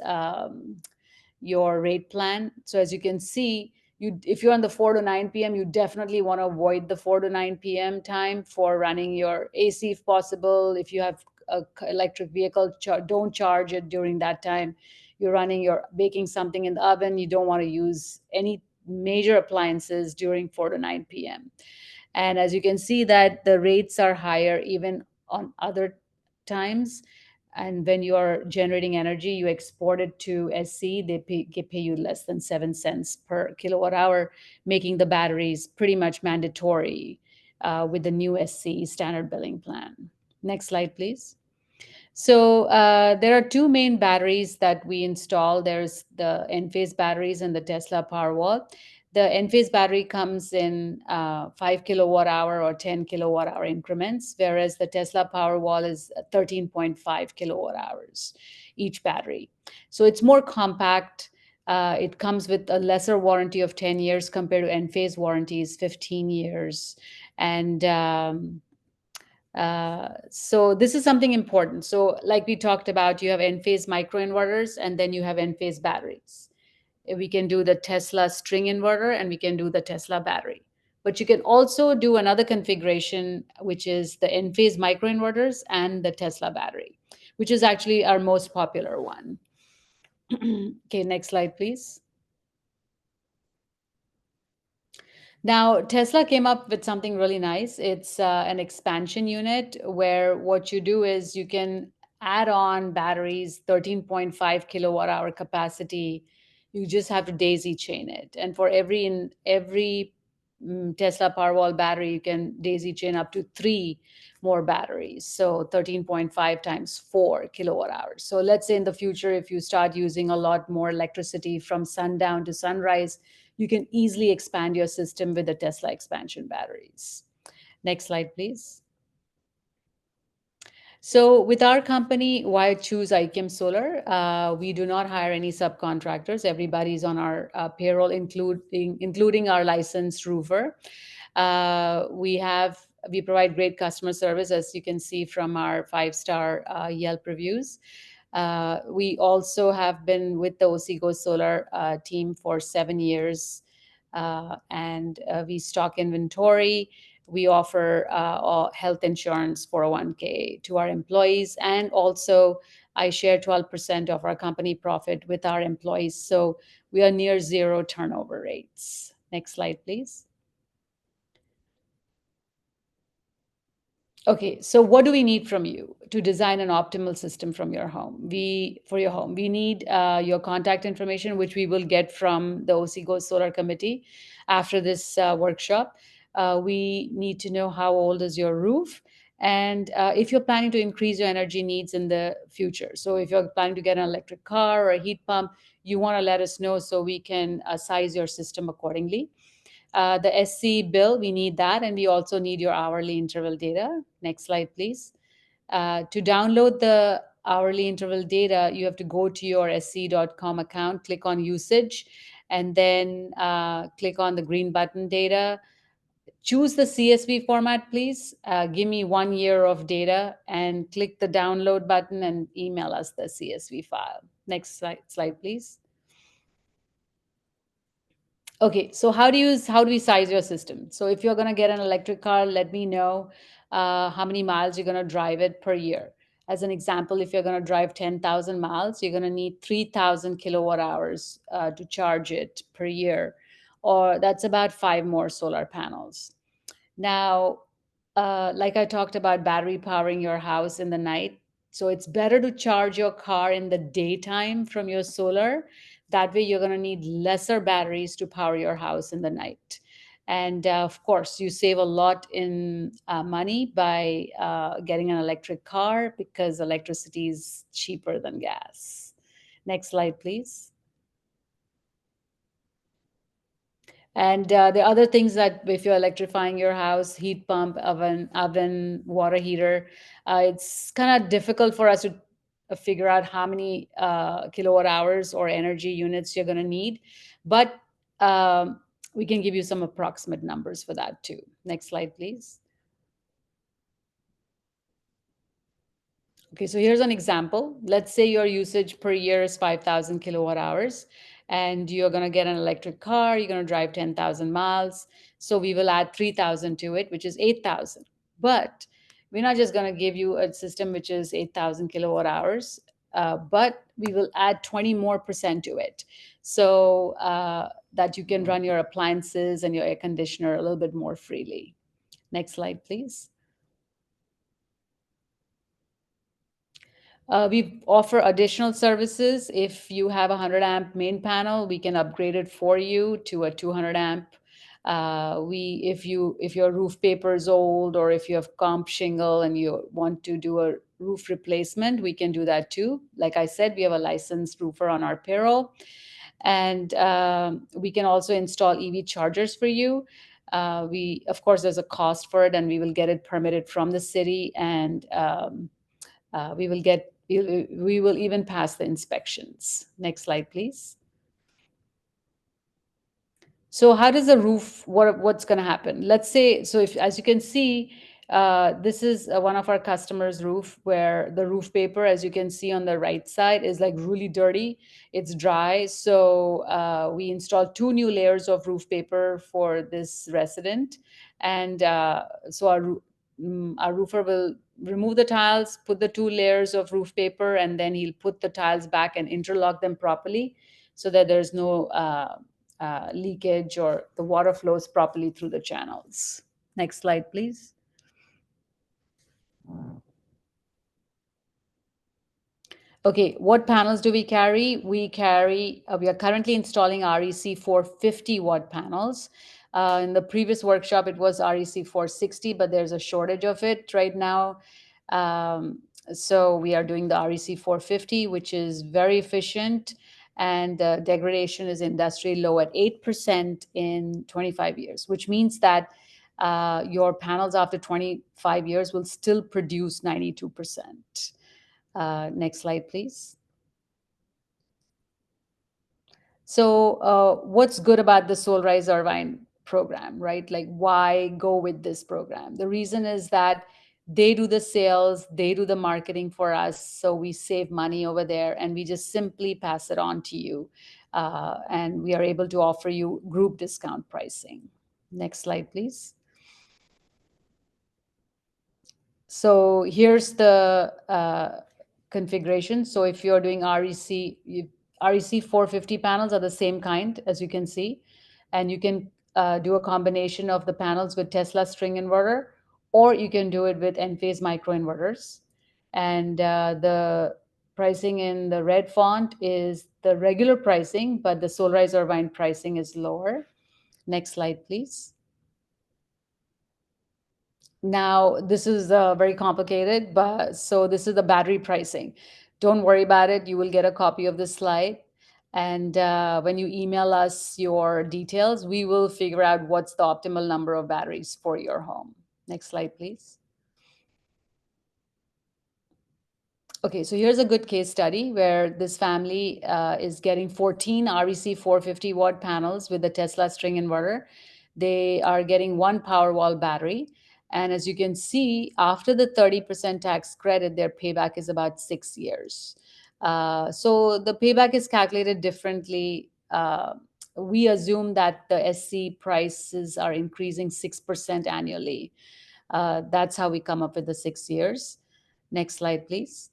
S7: your rate plan. So as you can see, if you're on the 4 to 9 p.m., you definitely want to avoid the 4 to 9 p.m. time for running your AC if possible. If you have a electric vehicle, don't charge it during that time. You're baking something in the oven, you don't want to use any major appliances during 4 to 9 p.m. And as you can see that the rates are higher even on other times. And when you are generating energy, you export it to SC, they pay you less than 7 cents per kilowatt hour, making the batteries pretty much mandatory with the new SC standard billing plan. Next slide, please. So there are two main batteries that we install. There's the Enphase batteries and the Tesla Powerwall. The Enphase battery comes in 5 kilowatt hour or 10 kilowatt hour increments, whereas the Tesla Powerwall is 13.5 kilowatt hours each battery. So it's more compact. It comes with a lesser warranty of 10 years compared to Enphase warranties, 15 years. And so this is something important. So like we talked about, you have Enphase microinverters and then you have Enphase batteries. We can do the Tesla string inverter and we can do the Tesla battery. But you can also do another configuration, which is the Enphase microinverters and the Tesla battery, which is actually our most popular one. Okay, next slide, please. Now, Tesla came up with something really nice. It's an expansion unit where what you do is you can add on batteries, 13.5 kilowatt hour capacity. You just have to daisy chain it. And for every Tesla Powerwall battery, you can daisy chain up to 3 more batteries. So 13.5 times 4 kilowatt hours. So let's say in the future, if you start using a lot more electricity from sundown to sunrise, you can easily expand your system with the Tesla expansion batteries. Next slide, please. So with our company, why choose IKEM Solar? We do not hire any subcontractors. Everybody's on our payroll, including our licensed roofer. We provide great customer service, as you can see from our 5-star Yelp reviews. We also have been with the Osego Solar team for 7 years, and we stock inventory. We offer health insurance, 401k to our employees, and also I share 12% of our company profit with our employees. So we are near zero turnover rates. Next slide, please. Okay, so what do we need from you to design an optimal system from your home? For your home, we need your contact information, which we will get from the Osego Solar Committee after this workshop. We need to know how old is your roof, and if you're planning to increase your energy needs in the future. So if you're planning to get an electric car or a heat pump, you want to let us know so we can size your system accordingly. The SC bill, we need that, and we also need your hourly interval data. Next slide, please. To download the hourly interval data, you have to go to your sc.com account, click on usage, and then click on the green button data. Choose the CSV format, please. Give me 1 year of data and click the download button and email us the CSV file. Next slide, please. Okay, so how do we size your system? So if you're going to get an electric car, let me know how many miles you're going to drive it per year. As an example, if you're going to drive 10,000 miles, you're going to need 3,000 kilowatt hours to charge it per year, or that's about 5 more solar panels. Now, like I talked about battery powering your house in the night, so it's better to charge your car in the daytime from your solar. That way, you're going to need lesser batteries to power your house in the night. And of course, you save a lot in money by getting an electric car because electricity is cheaper than gas. Next slide, please. And the other things that if you're electrifying your house, heat pump, oven, water heater, it's kind of difficult for us to figure out how many kilowatt hours or energy units you're going to need, but we can give you some approximate numbers for that too. Next slide, please. Okay, so here's an example. Let's say your usage per year is 5,000 kilowatt hours, and you're going to get an electric car, you're going to drive 10,000 miles. So we will add 3,000 to it, which is 8,000. But we're not just going to give you a system which is 8,000 kilowatt hours, but we will add 20 more percent to it. So that you can run your appliances and your air conditioner a little bit more freely. Next slide, please. We offer additional services. If you have a 100 amp main panel, we can upgrade it for you to a 200 amp. If your roof paper is old, or if you have comp shingle and you want to do a roof replacement, we can do that too. Like I said, we have a licensed roofer on our payroll, and we can also install EV chargers for you. Of course, there's a cost for it, and we will get it permitted from the city, and we will even pass the inspections. Next slide, please. So how does the roof, what's going to happen? Let's say, so if, as you can see, this is one of our customers' roof, where the roof paper, as you can see on the right side, is like really dirty. It's dry. So we installed 2 new layers of roof paper for this resident. And so our roofer will remove the tiles, put the 2 layers of roof paper, and then he'll put the tiles back and interlock them properly so that there's no leakage, or the water flows properly through the channels. Next slide, please. Okay, what panels do we carry? We are currently installing REC 450 watt panels. In the previous workshop, it was REC 460, but there's a shortage of it right now. So we are doing the REC 450, which is very efficient, and degradation is industry low at 8% in 25 years, which means that your panels after 25 years will still produce 92%. Next slide, please. So what's good about the Solarize Irvine program, right? Like, why go with this program? The reason is that they do the sales, they do the marketing for us, so we save money over there, and we just simply pass it on to you. And we are able to offer you group discount pricing. Next slide, please. So here's the configuration. So if you're doing REC 450 panels are the same kind, as you can see, and you can do a combination of the panels with Tesla string inverter, or you can do it with Enphase microinverters. And the pricing in the red font is the regular pricing, but the Solarize Irvine pricing is lower. Next slide, please. Now, this is very complicated, but so this is the battery pricing. Don't worry about it. You will get a copy of this slide. And when you email us your details, we will figure out what's the optimal number of batteries for your home. Next slide, please. Okay, so here's a good case study where this family is getting 14 REC 450 watt panels with the Tesla string inverter. They are getting 1 Powerwall battery. And as you can see, after the 30% tax credit, their payback is about 6 years. So the payback is calculated differently. We assume that the SC prices are increasing 6% annually. That's how we come up with the 6 years. Next slide, please.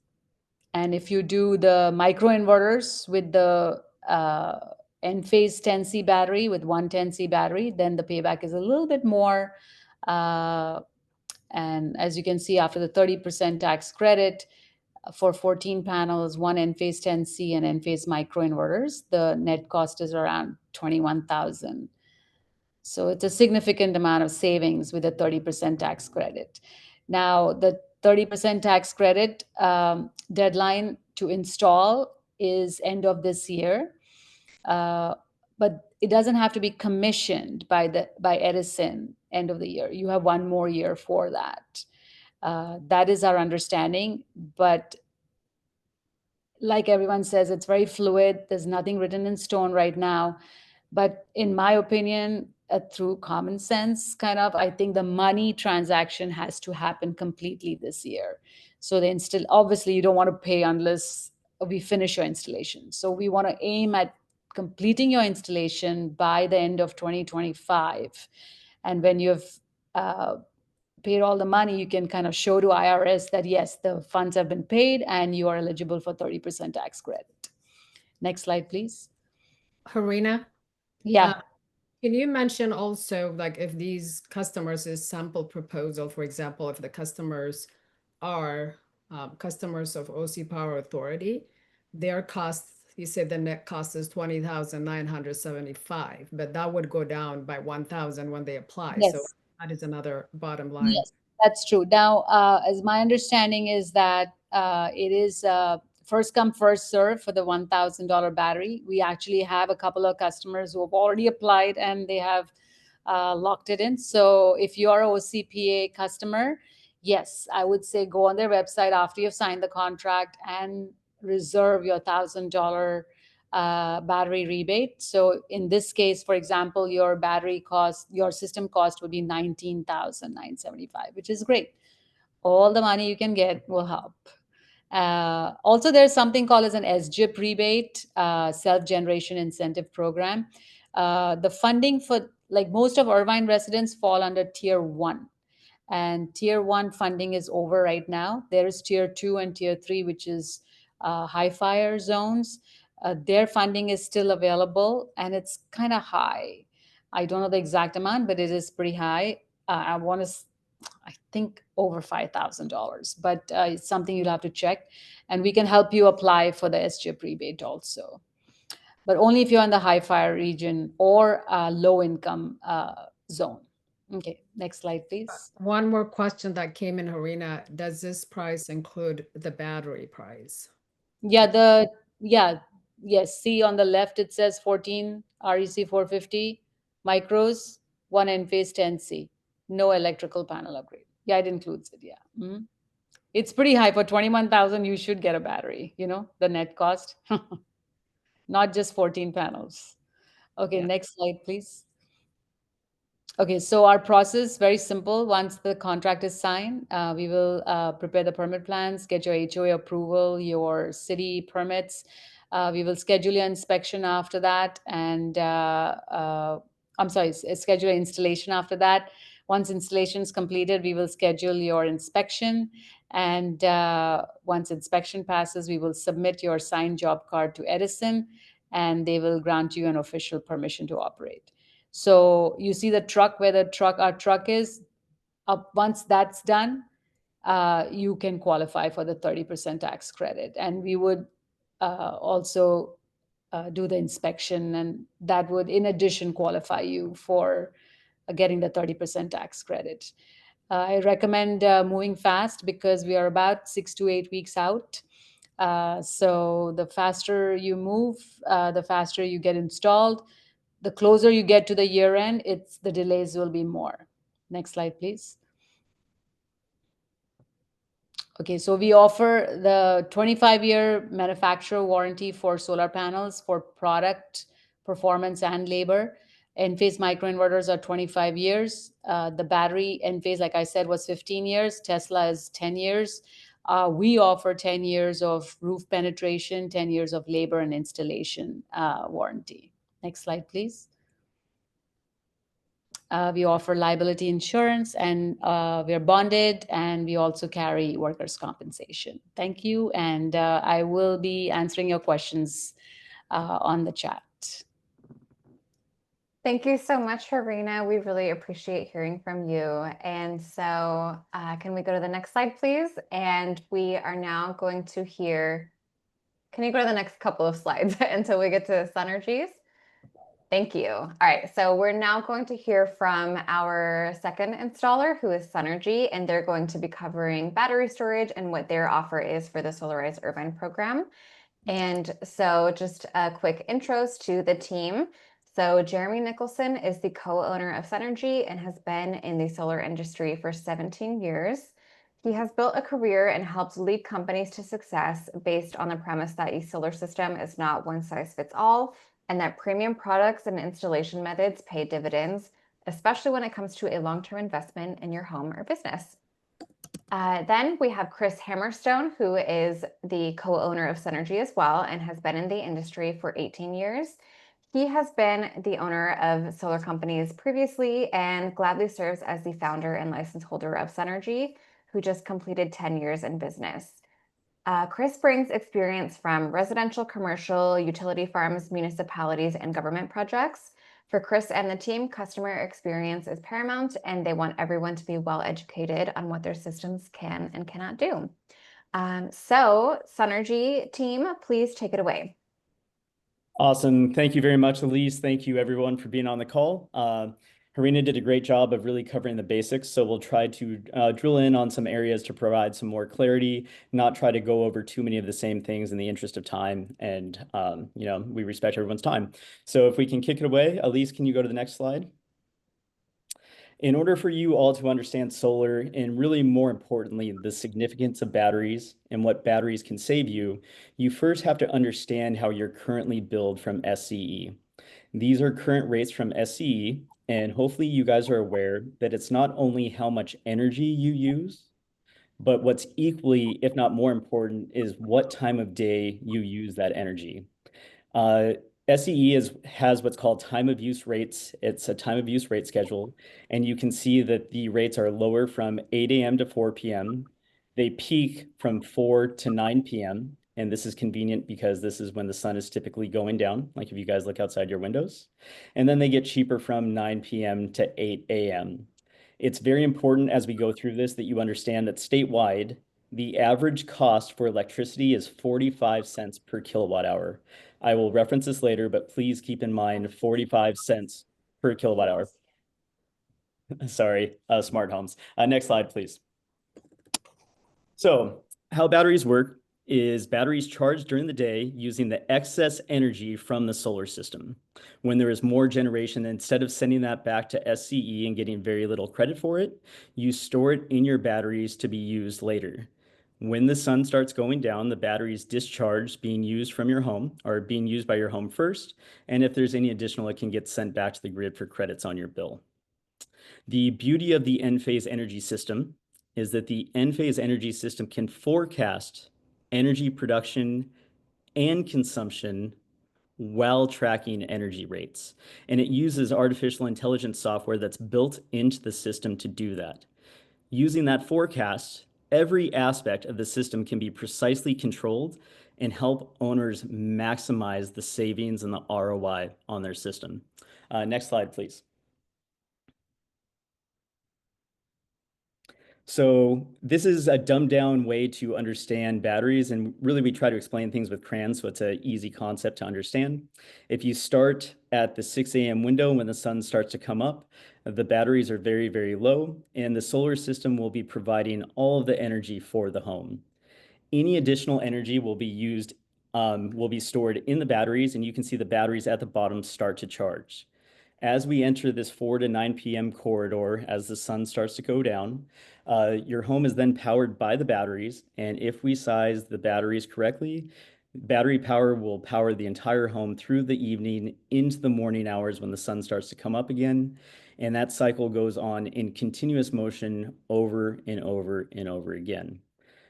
S7: And if you do the microinverters with the Enphase 10C battery, with 110C battery, then the payback is a little bit more. And as you can see, after the 30% tax credit for 14 panels, 1 Enphase 10C and Enphase microinverters, the net cost is around $21,000. So it's a significant amount of savings with a 30% tax credit. Now, the 30% tax credit deadline to install is end of this year, but it doesn't have to be commissioned by Edison end of the year. You have 1 more year for that. That is our understanding, but like everyone says, it's very fluid. There's nothing written in stone right now. But in my opinion, through common sense, kind of, I think the money transaction has to happen completely this year. So obviously you don't want to pay unless we finish your installation. So we want to aim at completing your installation by the end of 2025. And when you've paid all the money, you can kind of show to IRS that yes, the funds have been paid and you are eligible for 30% tax credit. Next slide, please.
S3: Harina,
S7: Yeah.
S3: can you mention also, like, if these customers is sample proposal, for example, if the customers are customers of OC Power Authority, their cost, you said the net cost is 20,975, but that would go down by 1,000 when they apply. So
S7: Yes.
S3: that is another bottom line.
S7: Yes, that's true. Now, as my understanding is that it is first come, first serve for the $1,000 battery. We actually have a couple of customers who have already applied and they have locked it in. So if you are a OCPA customer, yes, I would say go on their website after you've signed the contract and reserve your $1,000 battery rebate. So in this case, for example, your battery cost, your system cost would be 19,975, which is great. All the money you can get will help. Also, there's something called as an SGIP rebate, self-generation incentive program. The funding for, like, most of Irvine residents fall under tier 1. And tier 1 funding is over right now. There is tier 2 and tier 3, which is high fire zones. Their funding is still available and it's kind of high. I don't know the exact amount, but it is pretty high. I think over $5,000, but it's something you'll have to check. And we can help you apply for the SGIP rebate also, but only if you're in the high fire region or low income zone. Okay, next slide, please.
S3: One more question that came in, Harina. Does this price include the battery price?
S7: Yes. See on the left, it says 14 REC 450 micros, 1 Enphase 10C, no electrical panel upgrade. Yeah, it includes it. Yeah. Mhm. It's pretty high for 21,000. You should get a battery, the net cost, not just 14 panels. Okay,
S3: Yeah.
S7: next slide, please. Okay, so our process, very simple. Once the contract is signed, we will prepare the permit plans, get your HOA approval, your city permits. We will schedule your inspection after that, and schedule your installation after that. Once installation is completed, we will schedule your inspection, and once inspection passes, we will submit your signed job card to Edison, and they will grant you an official permission to operate. So you see the truck where our truck is up. Once that's done, you can qualify for the 30% tax credit. And we would also do the inspection, and that would, in addition, qualify you for getting the 30% tax credit. I recommend moving fast because we are about 6 to 8 weeks out. So the faster you move, the faster you get installed. The closer you get to the year end, the delays will be more. Next slide, please. Okay, so we offer the 25-year manufacturer warranty for solar panels for product, performance, and labor. Enphase microinverters are 25 years. The battery Enphase, like I said, was 15 years. Tesla is 10 years. We offer 10 years of roof penetration, 10 years of labor and installation warranty. Next slide, please. We offer liability insurance, and we're bonded, and we also carry workers' compensation. Thank you, and I will be answering your questions on the chat.
S1: Thank you so much, Harina. We really appreciate hearing from you. And so can we go to the next slide, please? And we are now going to hear, can you go to the next couple of slides until we get to Synergies? Thank you. All right, so we're now going to hear from our second installer, who is Synergy, and they're going to be covering battery storage and what their offer is for the Solarize Irvine program. And so just a quick intros to the team. So Jeremy Nicholson is the co-owner of Synergy and has been in the solar industry for 17 years. He has built a career and helped lead companies to success based on the premise that a solar system is not one size fits all, and that premium products and installation methods pay dividends, especially when it comes to a long-term investment in your home or business. Then we have Chris Hammerstone, who is the co-owner of Synergy as well and has been in the industry for 18 years. He has been the owner of solar companies previously and gladly serves as the founder and license holder of Synergy, who just completed 10 years in business. Chris brings experience from residential, commercial, utility farms, municipalities, and government projects. For Chris and the team, customer experience is paramount, and they want everyone to be well educated on what their systems can and cannot do. So, Synergy team, please take it away.
S8: Awesome. Thank you very much, Elise. Thank you, everyone, for being on the call. Harina did a great job of really covering the basics, so we'll try to drill in on some areas to provide some more clarity, not try to go over too many of the same things in the interest of time, and we respect everyone's time. So if we can kick it away, Elise, can you go to the next slide? In order for you all to understand solar and really more importantly, the significance of batteries and what batteries can save you, you first have to understand how you're currently billed from SCE. These are current rates from SCE, and hopefully you guys are aware that it's not only how much energy you use, but what's equally, if not more important, is what time of day you use that energy. SCE has what's called time of use rates. It's a time of use rate schedule, and you can see that the rates are lower from 8 a.m. to 4 p.m. They peak from 4 to 9 p.m., and this is convenient because this is when the sun is typically going down, like if you guys look outside your windows. And then they get cheaper from 9 p.m. to 8 a.m. It's very important as we go through this that you understand that statewide, the average cost for electricity is 45 cents per kilowatt hour. I will reference this later, but please keep in mind 45 cents per kilowatt hour. Sorry, smart homes. Next slide, please. So how batteries work is batteries charged during the day using the excess energy from the solar system. When there is more generation, instead of sending that back to SCE and getting very little credit for it, you store it in your batteries to be used later. When the sun starts going down, the battery is discharged, being used from your home or being used by your home first. And if there's any additional, it can get sent back to the grid for credits on your bill. The beauty of the Enphase energy system is that the Enphase energy system can forecast energy production and consumption while tracking energy rates. And it uses artificial intelligence software that's built into the system to do that. Using that forecast, every aspect of the system can be precisely controlled and help owners maximize the savings and the ROI on their system. Next slide, please. So this is a dumbed down way to understand batteries, and really we try to explain things with crayons, so it's an easy concept to understand. If you start at the 6 a.m. window when the sun starts to come up, the batteries are very, very low, and the solar system will be providing all of the energy for the home. Any additional energy will be used, will be stored in the batteries, and you can see the batteries at the bottom start to charge. As we enter this 4 to 9 p.m. corridor, as the sun starts to go down, your home is then powered by the batteries. And if we size the batteries correctly, battery power will power the entire home through the evening into the morning hours when the sun starts to come up again. And that cycle goes on in continuous motion over and over and over again.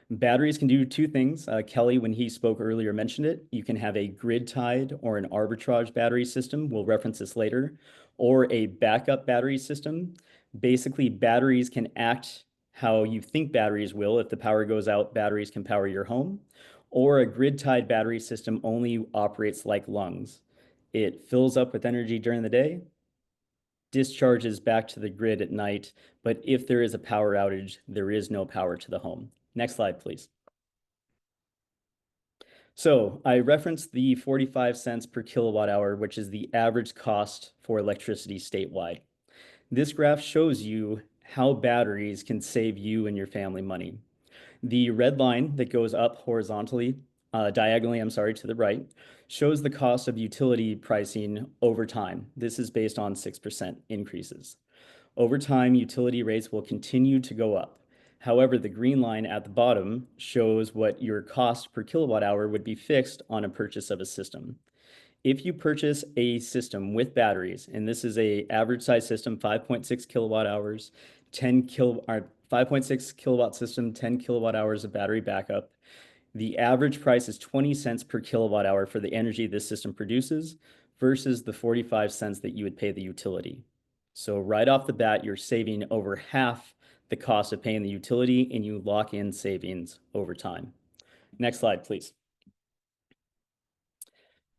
S8: Batteries can do two things. Kelly, when he spoke earlier, mentioned it. You can have a grid-tied or an arbitrage battery system. We'll reference this later. Or a backup battery system. Basically, batteries can act how you think batteries will. If the power goes out, batteries can power your home. Or a grid-tied battery system only operates like lungs. It fills up with energy during the day, discharges back to the grid at night, but if there is a power outage, there is no power to the home. Next slide, please. So I referenced the 45 cents per kilowatt hour, which is the average cost for electricity statewide. This graph shows you how batteries can save you and your family money. The red line that goes up horizontally, diagonally, to the right, shows the cost of utility pricing over time. This is based on 6% increases. Over time, utility rates will continue to go up. However, the green line at the bottom shows what your cost per kilowatt hour would be fixed on a purchase of a system. If you purchase a system with batteries, and this is a average size system, 5.6 kilowatt hours, 5.6 kilowatt system, 10 kilowatt hours of battery backup, the average price is 20 cents per kilowatt hour for the energy this system produces versus the 45 cents that you would pay the utility. So right off the bat, you're saving over half the cost of paying the utility, and you lock in savings over time. Next slide, please.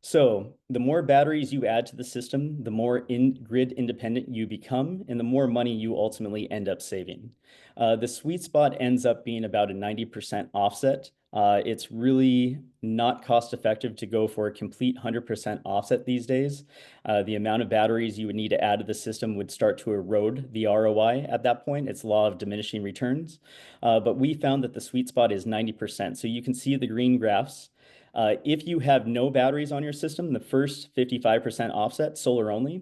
S8: So the more batteries you add to the system, the more grid independent you become, and the more money you ultimately end up saving. The sweet spot ends up being about a 90% offset. It's really not cost effective to go for a complete 100% offset these days. The amount of batteries you would need to add to the system would start to erode the ROI at that point. It's law of diminishing returns. But we found that the sweet spot is 90%. So you can see the green graphs. If you have no batteries on your system, the first 55% offset, solar only,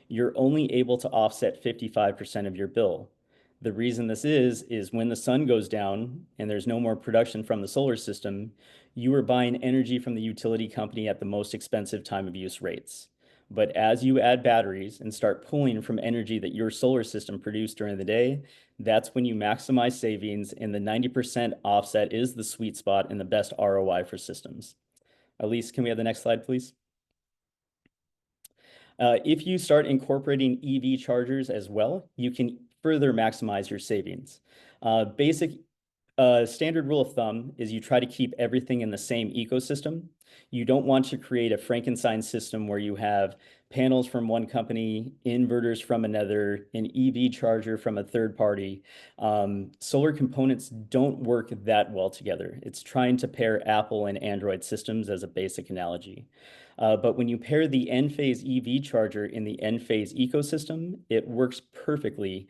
S8: you're only able to offset 55% of your bill. The reason this is when the sun goes down and there's no more production from the solar system, you are buying energy from the utility company at the most expensive time of use rates. But as you add batteries and start pulling from energy that your solar system produced during the day, that's when you maximize savings, and the 90% offset is the sweet spot and the best ROI for systems. Elise, can we have the next slide, please? If you start incorporating EV chargers as well, you can further maximize your savings. Basic standard rule of thumb is you try to keep everything in the same ecosystem. You don't want to create a Frankenstein system where you have panels from one company, inverters from another, an EV charger from a third party. Solar components don't work that well together. It's trying to pair Apple and Android systems as a basic analogy. But when you pair the Enphase EV charger in the Enphase ecosystem, it works perfectly.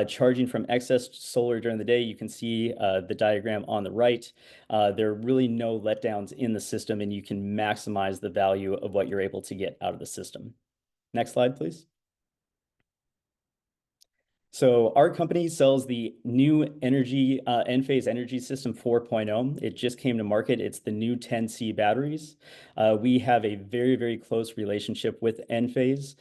S8: Charging from excess solar during the day, you can see the diagram on the right. There are really no letdowns in the system, and you can maximize the value of what you're able to get out of the system. Next slide, please. So our company sells the new Enphase Energy System 4.0. It just came to market. It's the new 10C batteries. We have a very, very close relationship with Enphase.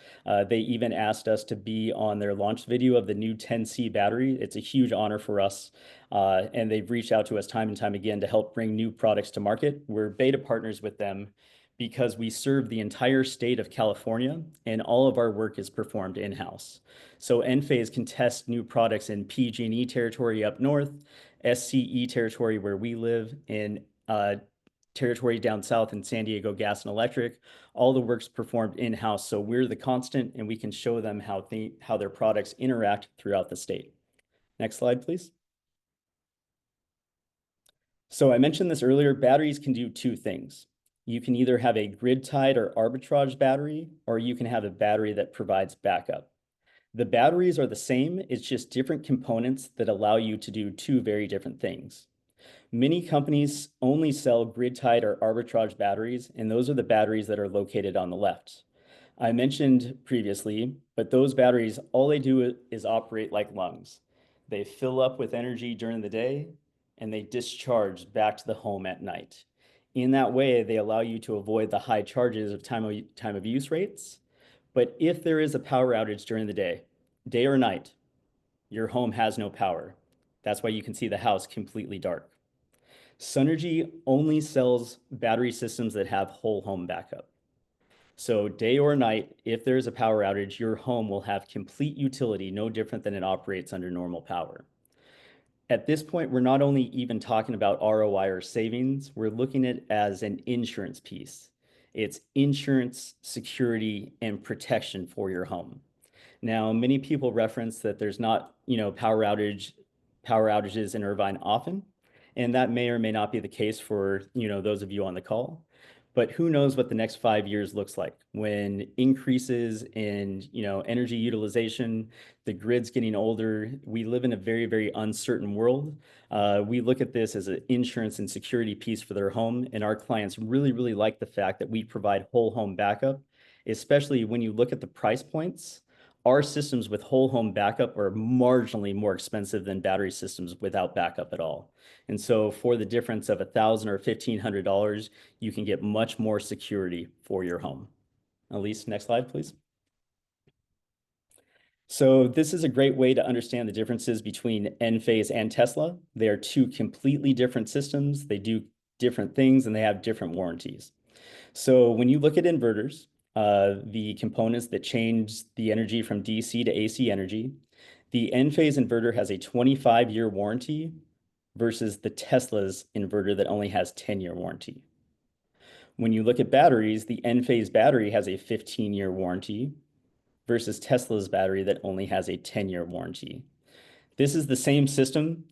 S8: They even asked us to be on their launch video of the new 10C battery. It's a huge honor for us. And they've reached out to us time and time again to help bring new products to market. We're beta partners with them because we serve the entire state of California, and all of our work is performed in-house. So Enphase can test new products in PG&E territory up north, SCE territory where we live, in territory down south in San Diego Gas and Electric. All the work's performed in-house, so we're the constant, and we can show them how their products interact throughout the state. Next slide, please. So I mentioned this earlier, batteries can do two things. You can either have a grid-tied or arbitrage battery, or you can have a battery that provides backup. The batteries are the same, it's just different components that allow you to do two very different things. Many companies only sell grid-tied or arbitrage batteries, and those are the batteries that are located on the left. I mentioned previously, but those batteries, all they do is operate like lungs. They fill up with energy during the day, and they discharge back to the home at night. In that way, they allow you to avoid the high charges of time of use rates. But if there is a power outage during the day or night, your home has no power. That's why you can see the house completely dark. Sunergy only sells battery systems that have whole home backup. So day or night, if there is a power outage, your home will have complete utility, no different than it operates under normal power. At this point, we're not only even talking about ROI or savings, we're looking at it as an insurance piece. It's insurance, security, and protection for your home. Now, many people reference that there's not, power outages in Irvine often, and that may or may not be the case for, those of you on the call. But who knows what the next 5 years looks like when increases in, energy utilization, the grid's getting older. We live in a very, very uncertain world. We look at this as an insurance and security piece for their home, and our clients really, really like the fact that we provide whole home backup, especially when you look at the price points. our systems with whole home backup are marginally more expensive than battery systems without backup at all. And so for the difference of $1,000 or $1,500, you can get much more security for your home. Elise, next slide, please. So this is a great way to understand the differences between Enphase and Tesla. They are two completely different systems. They do different things and they have different warranties. So when you look at inverters, the components that change the energy from DC to AC energy, the Enphase inverter has a 25-year warranty versus the Tesla's inverter that only has 10-year warranty. When you look at batteries, the Enphase battery has a 15-year warranty versus Tesla's battery that only has a 10-year warranty. This is the same system,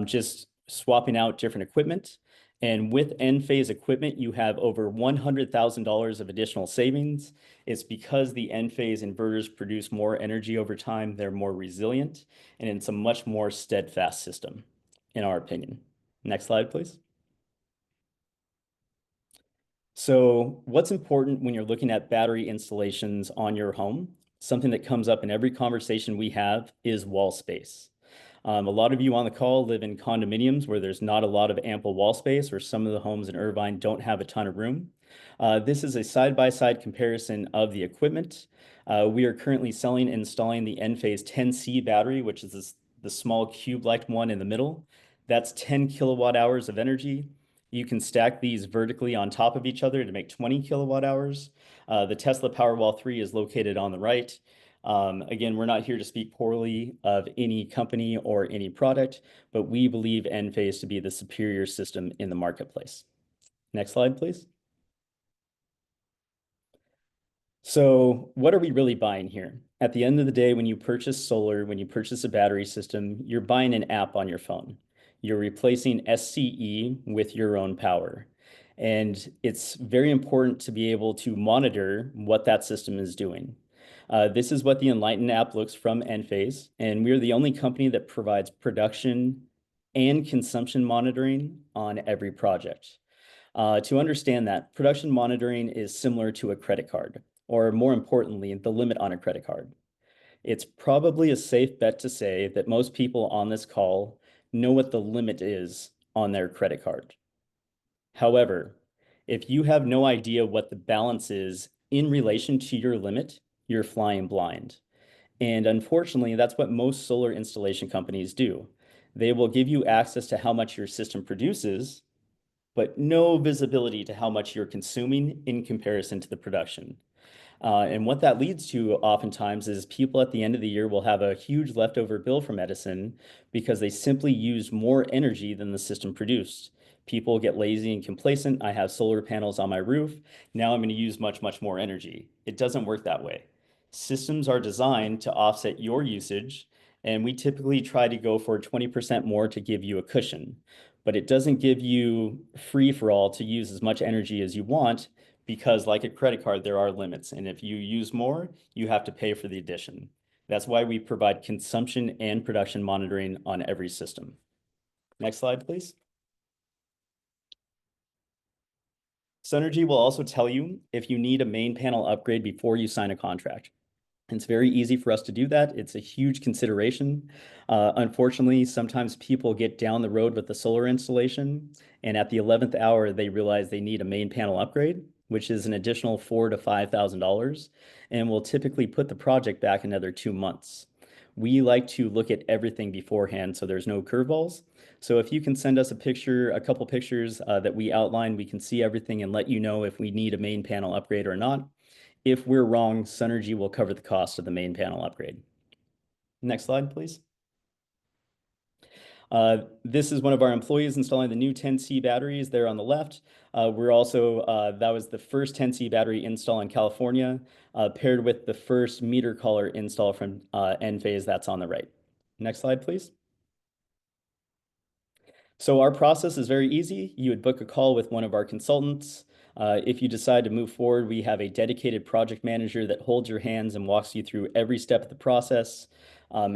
S8: just swapping out different equipment. And with Enphase equipment, you have over $100,000 of additional savings. It's because the Enphase inverters produce more energy over time, they're more resilient, and it's a much more steadfast system, in our opinion. Next slide, please. So what's important when you're looking at battery installations on your home? Something that comes up in every conversation we have is wall space. A lot of you on the call live in condominiums where there's not a lot of ample wall space, or some of the homes in Irvine don't have a ton of room. This is a side-by-side comparison of the equipment. We are currently selling and installing the Enphase 10C battery, which is the small cube-like one in the middle. That's 10 kilowatt hours of energy. You can stack these vertically on top of each other to make 20 kilowatt hours. The Tesla Powerwall 3 is located on the right. Again, we're not here to speak poorly of any company or any product, but we believe Enphase to be the superior system in the marketplace. Next slide, please. So what are we really buying here? At the end of the day, when you purchase solar, when you purchase a battery system, you're buying an app on your phone. You're replacing SCE with your own power. And it's very important to be able to monitor what that system is doing. This is what the Enlighten app looks from Enphase, and we're the only company that provides production and consumption monitoring on every project. To understand that, production monitoring is similar to a credit card, or more importantly, the limit on a credit card. It's probably a safe bet to say that most people on this call know what the limit is on their credit card. However, if you have no idea what the balance is in relation to your limit, you're flying blind. And unfortunately, that's what most solar installation companies do. They will give you access to how much your system produces, but no visibility to how much you're consuming in comparison to the production. And what that leads to oftentimes is people at the end of the year will have a huge leftover bill from Edison because they simply used more energy than the system produced. People get lazy and complacent. I have solar panels on my roof. Now I'm going to use much, much more energy. It doesn't work that way. Systems are designed to offset your usage, and we typically try to go for 20% more to give you a cushion. But it doesn't give you free for all to use as much energy as you want, because like a credit card, there are limits. And if you use more, you have to pay for the addition. That's why we provide consumption and production monitoring on every system. Next slide, please. Synergy will also tell you if you need a main panel upgrade before you sign a contract. It's very easy for us to do that. It's a huge consideration. Unfortunately, sometimes people get down the road with the solar installation, and at the 11th hour, they realize they need a main panel upgrade, which is an additional $4,000 to $5,000, and will typically put the project back another 2 months. We like to look at everything beforehand so there's no curveballs. So if you can send us a couple pictures that we outline, we can see everything and let you know if we need a main panel upgrade or not. If we're wrong, Synergy will cover the cost of the main panel upgrade. Next slide, please. This is one of our employees installing the new 10C batteries there on the left. We're also, that was the first 10C battery install in California, paired with the first meter collar install from Enphase that's on the right. Next slide, please. So our process is very easy. You would book a call with one of our consultants. If you decide to move forward, we have a dedicated project manager that holds your hands and walks you through every step of the process.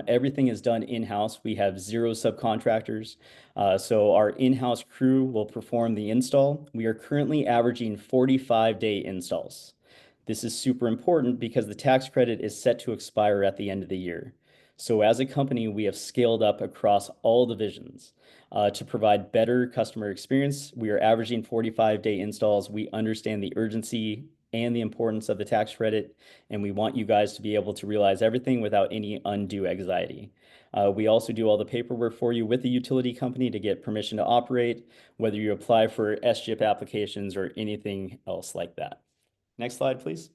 S8: Everything is done in-house. We have 0 subcontractors. So our in-house crew will perform the install. We are currently averaging 45-day installs. This is super important because the tax credit is set to expire at the end of the year. So as a company, we have scaled up across all divisions to provide better customer experience. We are averaging 45-day installs. We understand the urgency and the importance of the tax credit, and we want you guys to be able to realize everything without any undue anxiety. We also do all the paperwork for you with the utility company to get permission to operate, whether you apply for SGIP applications or anything else like that. Next slide, please.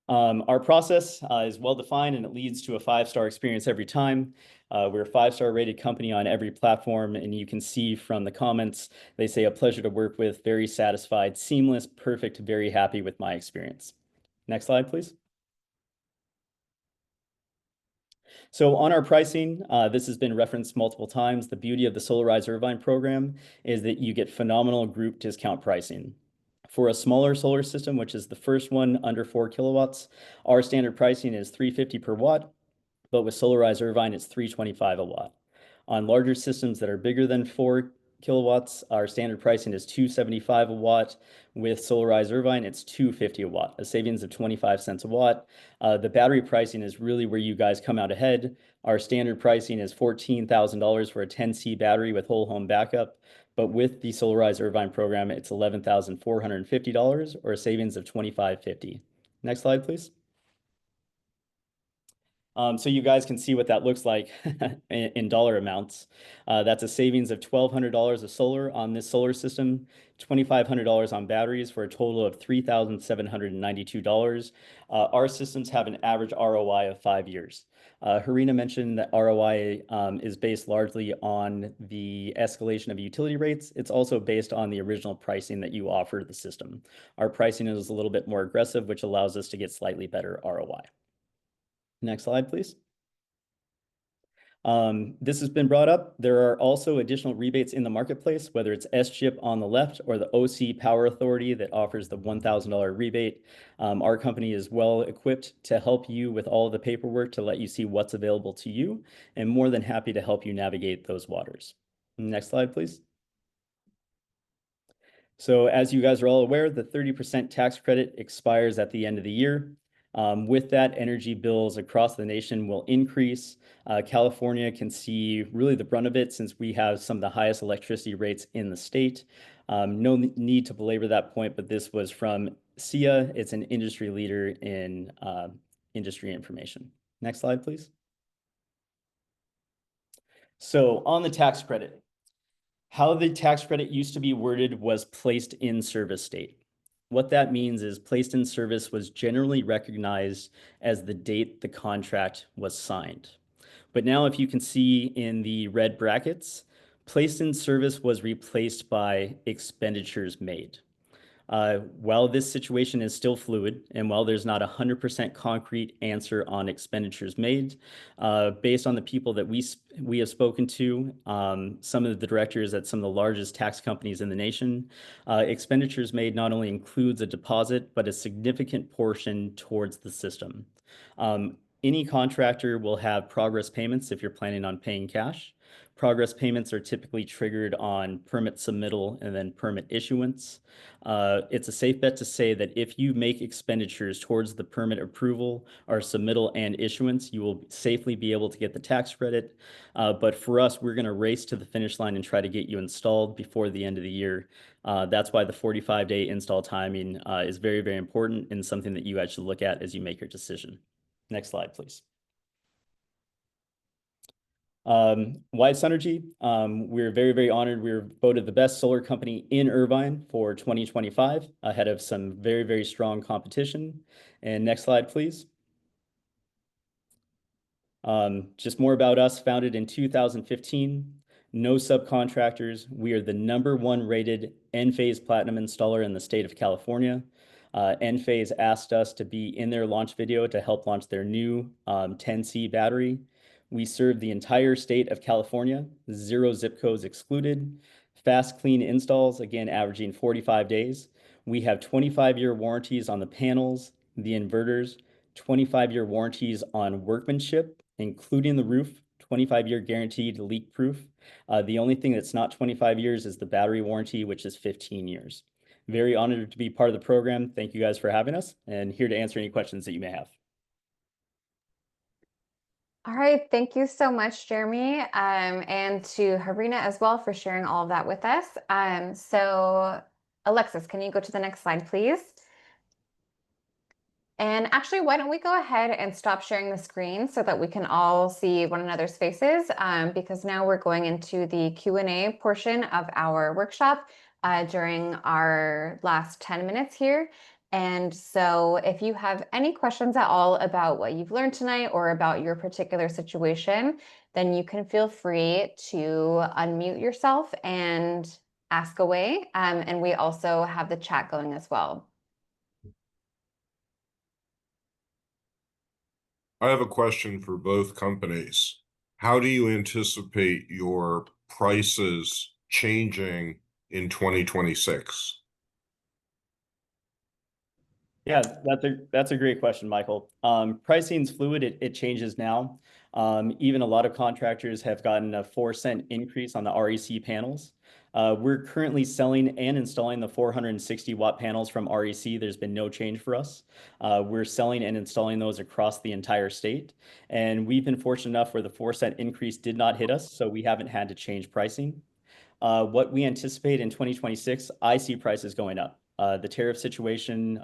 S8: Our process is well-defined and it leads to a 5-star experience every time. We're a 5-star rated company on every platform, and you can see from the comments, they say a pleasure to work with, very satisfied, seamless, perfect, very happy with my experience. Next slide, please. So on our pricing, this has been referenced multiple times. The beauty of the Solarize Irvine program is that you get phenomenal group discount pricing. For a smaller solar system, which is the first one under 4 kilowatts, our standard pricing is $350 per watt, but with Solarize Irvine, it's $325 a watt. On larger systems that are bigger than 4 kilowatts, our standard pricing is $275 a watt. With Solarize Irvine, it's $250 a watt, a savings of 25 cents a watt. The battery pricing is really where you guys come out ahead. Our standard pricing is $14,000 for a 10C battery with whole home backup. But with the Solarize Irvine program, it's $11,450 or a savings of $25.50. Next slide, please. So you guys can see what that looks like in dollar amounts. That's a savings of $1,200 of solar on this solar system, $2,500 on batteries for a total of $3,792. Our systems have an average ROI of 5 years. Harina mentioned that ROI is based largely on the escalation of utility rates. It's also based on the original pricing that you offer the system. Our pricing is a little bit more aggressive, which allows us to get slightly better ROI. Next slide, please. This has been brought up. There are also additional rebates in the marketplace, whether it's SGIP on the left or the OC Power Authority that offers the $1,000 rebate. Our company is well equipped to help you with all of the paperwork to let you see what's available to you, and more than happy to help you navigate those waters. Next slide, please. So as you guys are all aware, the 30% tax credit expires at the end of the year. With that, energy bills across the nation will increase. California can see really the brunt of it since we have some of the highest electricity rates in the state. No need to belabor that point, but this was from SEIA. It's an industry leader in industry information. Next slide, please. So on the tax credit, how the tax credit used to be worded was placed in service state. What that means is placed in service was generally recognized as the date the contract was signed. But now if you can see in the red brackets, placed in service was replaced by expenditures made. While this situation is still fluid, and while there's not a 100% concrete answer on expenditures made, based on the people that we have spoken to, some of the directors at some of the largest tax companies in the nation, expenditures made not only includes a deposit, but a significant portion towards the system. Any contractor will have progress payments if you're planning on paying cash. Progress payments are typically triggered on permit submittal and then permit issuance. It's a safe bet to say that if you make expenditures towards the permit approval or submittal and issuance, you will safely be able to get the tax credit. But for us, we're going to race to the finish line and try to get you installed before the end of the year. That's why the 45-day install timing is very, very important and something that you guys should look at as you make your decision. Next slide, please. Why Synergy? We're very, very honored. We were voted the best solar company in Irvine for 2025, ahead of some very, very strong competition. And next slide, please. Just more about us, founded in 2015, no subcontractors. We are the #1 rated Enphase Platinum installer in the state of California. Enphase asked us to be in their launch video to help launch their new 10C battery. We serve the entire state of California, 0 zip codes excluded. Fast, clean installs, again, averaging 45 days. We have 25-year warranties on the panels, the inverters, 25-year warranties on workmanship, including the roof, 25-year guaranteed leak proof. The only thing that's not 25 years is the battery warranty, which is 15 years. Very honored to be part of the program. Thank you guys for having us, and here to answer any questions that you may have.
S1: All right, thank you so much, Jeremy, and to Harina as well for sharing all of that with us. So Alexis, can you go to the next slide, please? And actually, why don't we go ahead and stop sharing the screen so that we can all see one another's faces, because now we're going into the Q&A portion of our workshop during our last 10 minutes here. And so if you have any questions at all about what you've learned tonight or about your particular situation, then you can feel free to unmute yourself and ask away. And we also have the chat going as well.
S9: I have a question for both companies. How do you anticipate your prices changing in 2026?
S8: Yeah, that's a great question, Michael. Pricing's fluid, it changes now. Even a lot of contractors have gotten a 4-cent increase on the REC panels. We're currently selling and installing the 460-watt panels from REC. There's been no change for us. We're selling and installing those across the entire state. And we've been fortunate enough where the 4-cent increase did not hit us, so we haven't had to change pricing. What we anticipate in 2026, I see prices going up. The tariff situation,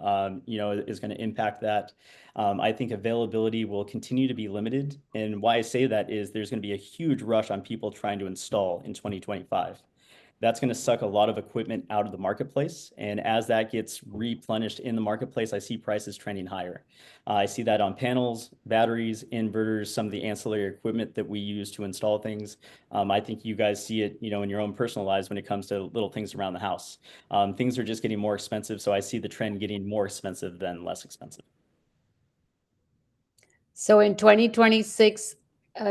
S8: is going to impact that. I think availability will continue to be limited. And why I say that is there's going to be a huge rush on people trying to install in 2025. That's going to suck a lot of equipment out of the marketplace. And as that gets replenished in the marketplace, I see prices trending higher. I see that on panels, batteries, inverters, some of the ancillary equipment that we use to install things. I think you guys see it, in your own personal lives when it comes to little things around the house. Things are just getting more expensive. So I see the trend getting more expensive than less expensive.
S7: So in 2026,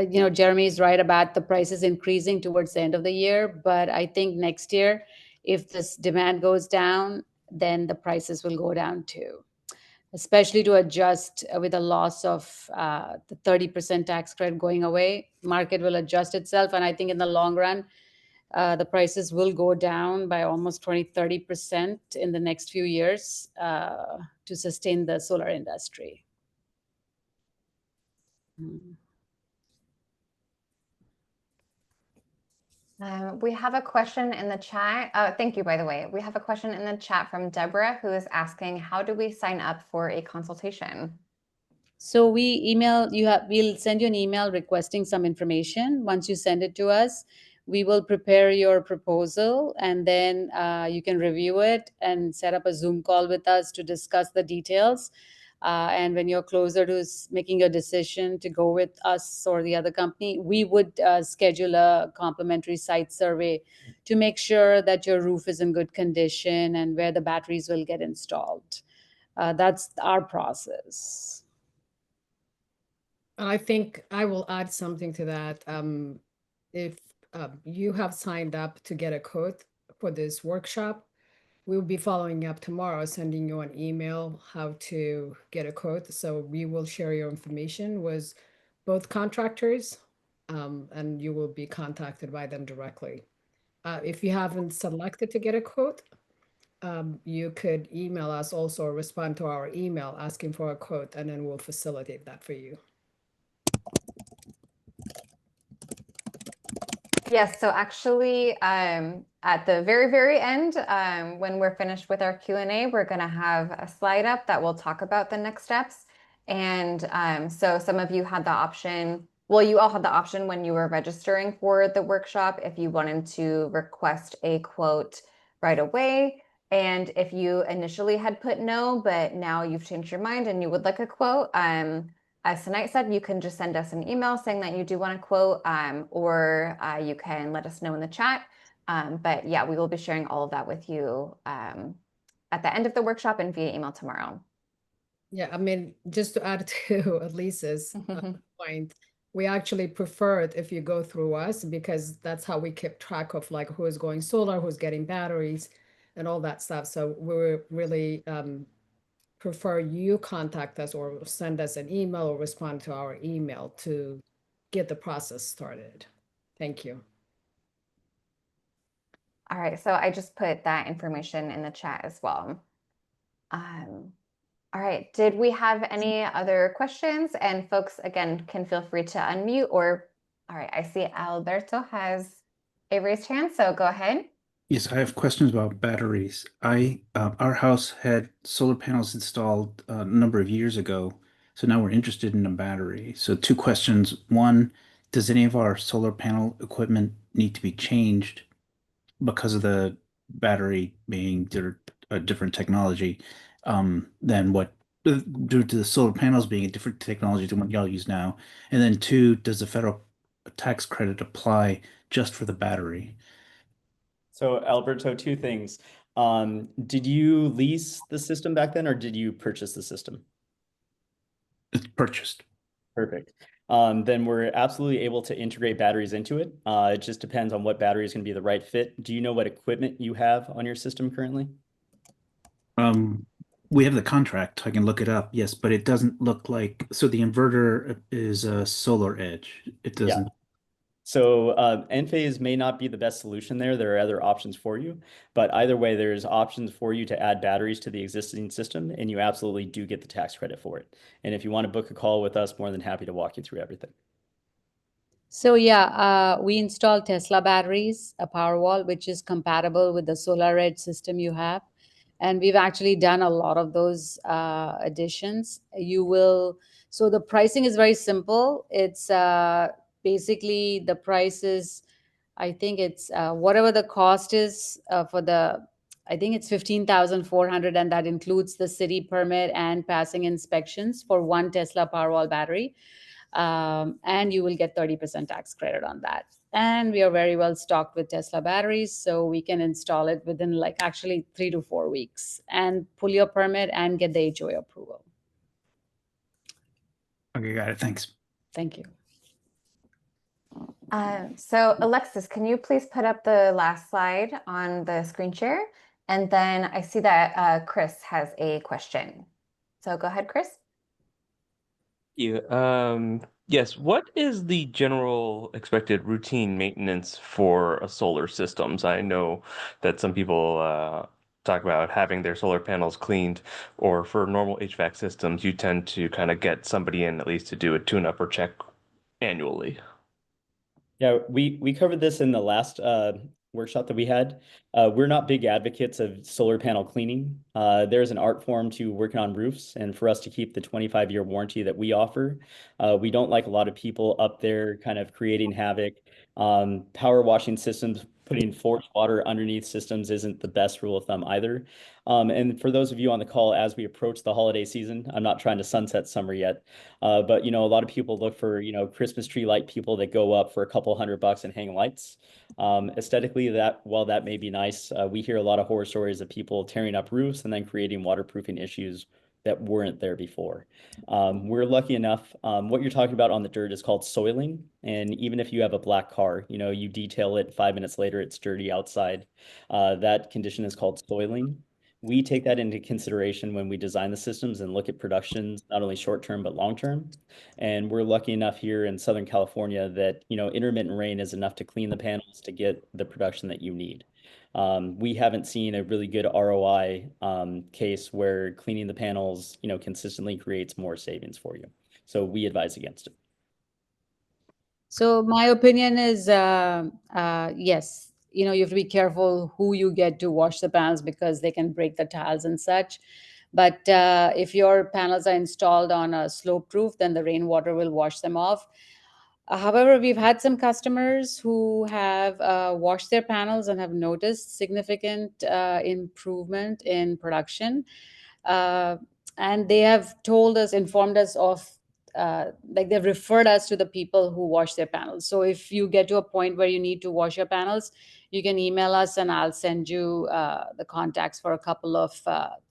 S7: Jeremy is right about the prices increasing towards the end of the year. But I think next year, if this demand goes down, then the prices will go down too, especially to adjust with the loss of the 30% tax credit going away. Market will adjust itself. And I think in the long run, the prices will go down by almost 20-30% in the next few years to sustain the solar industry.
S1: We have a question in the chat. Thank you, by the way. We have a question in the chat from Deborah, who is asking, how do we sign up for a consultation?
S7: So we'll send you an email requesting some information. Once you send it to us, we will prepare your proposal, and then you can review it and set up a Zoom call with us to discuss the details. And when you're closer to making a decision to go with us or the other company, we would schedule a complimentary site survey to make sure that your roof is in good condition and where the batteries will get installed. That's our process.
S3: I think I will add something to that. If you have signed up to get a quote for this workshop, we'll be following up tomorrow, sending you an email how to get a quote. So we will share your information with both contractors, and you will be contacted by them directly. If you haven't selected to get a quote, you could email us also or respond to our email asking for a quote, and then we'll facilitate that for you.
S1: Yes, so actually, at the very, very end, when we're finished with our Q&A, we're going to have a slide up that will talk about the next steps. And so some of you had the option, well, you all had the option when you were registering for the workshop if you wanted to request a quote right away. And if you initially had put no, but now you've changed your mind and you would like a quote, as Sanait said, you can just send us an email saying that you do want a quote, or you can let us know in the chat. But yeah, we will be sharing all of that with you at the end of the workshop and via email tomorrow.
S3: Yeah, I mean, just to add to Elisa's point, we actually prefer it if you go through us, because that's how we keep track of like who is going solar, who's getting batteries and all that stuff. So we really prefer you contact us or send us an email or respond to our email to get the process started. Thank you.
S1: All right, so I just put that information in the chat as well. All right, did we have any other questions? And folks, again, can feel free to unmute or, all right, I see Alberto has a raised hand, so go ahead.
S10: Yes, I have questions about batteries. Our house had solar panels installed a number of years ago, so now we're interested in a battery. So two questions. One, does any of our solar panel equipment need to be changed because of the battery being a different technology than what due to the solar panels being a different technology than what y'all use now? And then two, does the federal tax credit apply just for the battery?
S8: So Alberto, two things. Did you lease the system back then, or did you purchase the system?
S10: It's purchased.
S8: Perfect. Then we're absolutely able to integrate batteries into it. It just depends on what battery is going to be the right fit. Do you know what equipment you have on your system currently?
S10: We have the contract. I can look it up. Yes, but it doesn't look like, so the inverter is a Solar Edge. It doesn't.
S8: So Enphase may not be the best solution there. There are other options for you, but either way, there's options for you to add batteries to the existing system, and you absolutely do get the tax credit for it. And if you want to book a call with us, more than happy to walk you through everything.
S7: So yeah, we installed Tesla batteries, a Powerwall, which is compatible with the Solar Edge system you have. And we've actually done a lot of those additions. So the pricing is very simple. It's basically the price is, I think it's whatever the cost is I think it's 15,400, and that includes the city permit and passing inspections for one Tesla Powerwall battery. And you will get 30% tax credit on that. And we are very well stocked with Tesla batteries, so we can install it within like actually 3 to 4 weeks and pull your permit and get the HOA approval.
S10: Okay, got it. Thanks.
S7: Thank you.
S1: So Alexis, can you please put up the last slide on the screen share? And then I see that Chris has a question. So go ahead, Chris.
S11: Yes, what is the general expected routine maintenance for a solar systems? I know that some people talk about having their solar panels cleaned, or for normal HVAC systems, you tend to kind of get somebody in at least to do a tune-up or check annually.
S8: Yeah, we covered this in the last workshop that we had. We're not big advocates of solar panel cleaning. There's an art form to working on roofs, and for us to keep the 25-year warranty that we offer, we don't like a lot of people up there kind of creating havoc. Power washing systems, putting forced water underneath systems isn't the best rule of thumb either. And for those of you on the call, as we approach the holiday season, I'm not trying to sunset summer yet, but a lot of people look for Christmas tree light people that go up for a couple $100 and hang lights. Aesthetically, while that may be nice, we hear a lot of horror stories of people tearing up roofs and then creating waterproofing issues that weren't there before. We're lucky enough. What you're talking about on the dirt is called soiling. And even if you have a black car, you detail it 5 minutes later, it's dirty outside. That condition is called soiling. We take that into consideration when we design the systems and look at productions, not only short-term, but long-term. And we're lucky enough here in Southern California that, intermittent rain is enough to clean the panels to get the production that you need. We haven't seen a really good ROI case where cleaning the panels, consistently creates more savings for you. So we advise against it.
S7: So my opinion is, yes, you have to be careful who you get to wash the panels because they can break the tiles and such. But if your panels are installed on a sloped roof, then the rainwater will wash them off. However, we've had some customers who have washed their panels and have noticed significant improvement in production. And they have informed us of, they've referred us to the people who wash their panels. So if you get to a point where you need to wash your panels, you can email us and I'll send you the contacts for a couple of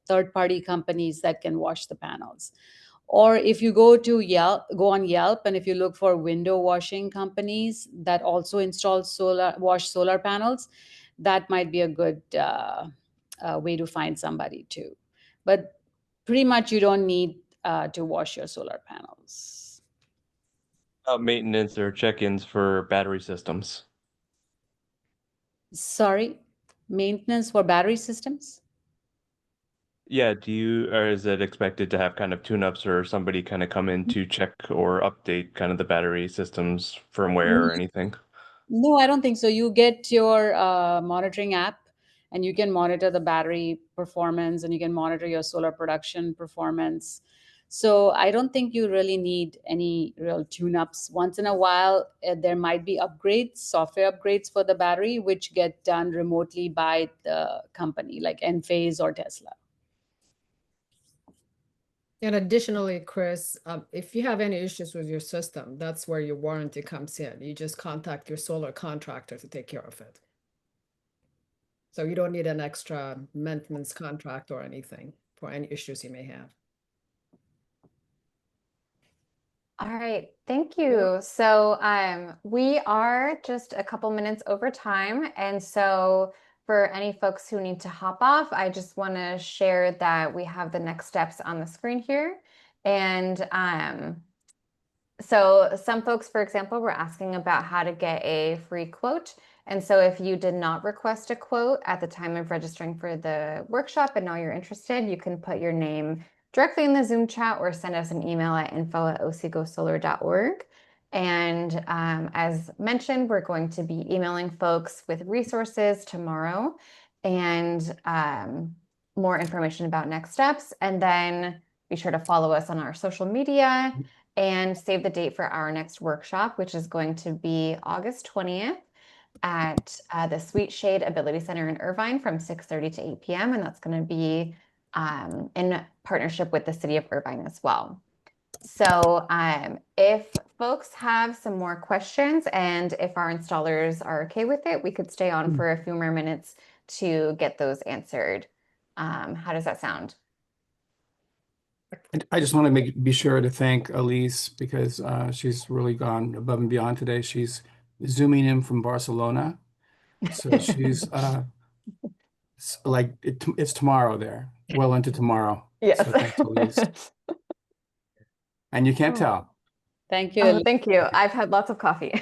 S7: third-party companies that can wash the panels. Or if you go on Yelp, and if you look for window washing companies that also install solar panels, that might be a good way to find somebody too. But pretty much you don't need to wash your solar panels.
S11: Maintenance or check-ins for battery systems.
S7: Sorry, maintenance for battery systems?
S11: Yeah, or is it expected to have kind of tune-ups or somebody kind of come in to check or update kind of the battery systems firmware or anything?
S7: No, I don't think so. You get your monitoring app and you can monitor the battery performance and you can monitor your solar production performance. So I don't think you really need any real tune-ups. Once in a while, there might be upgrades, software upgrades for the battery, which get done remotely by the company like Enphase or Tesla.
S3: And additionally, Chris, if you have any issues with your system, that's where your warranty comes in. You just contact your solar contractor to take care of it. So you don't need an extra maintenance contract or anything for any issues you may have.
S1: All right, thank you. So we are just a couple minutes over time. And so for any folks who need to hop off, I just want to share that we have the next steps on the screen here. And so some folks, for example, were asking about how to get a free quote. And so if you did not request a quote at the time of registering for the workshop and now you're interested, you can put your name directly in the Zoom chat or send us an email at info@ocigosolar.org. And as mentioned, we're going to be emailing folks with resources tomorrow and more information about next steps. And then be sure to follow us on our social media and save the date for our next workshop, which is going to be August 20th at the Sweet Shade Ability Center in Irvine from 6:30 to 8 p.m. And that's going to be in partnership with the city of Irvine as well. So if folks have some more questions and if our installers are okay with it, we could stay on for a few more minutes to get those answered. How does that sound?
S4: I just want to be sure to thank Elise because she's really gone above and beyond today. She's zooming in from Barcelona. So she's it's tomorrow there, well into tomorrow.
S1: Yes.
S4: So thanks, Elise. And you can't tell.
S7: Thank you.
S1: Oh, thank you. I've had lots of coffee.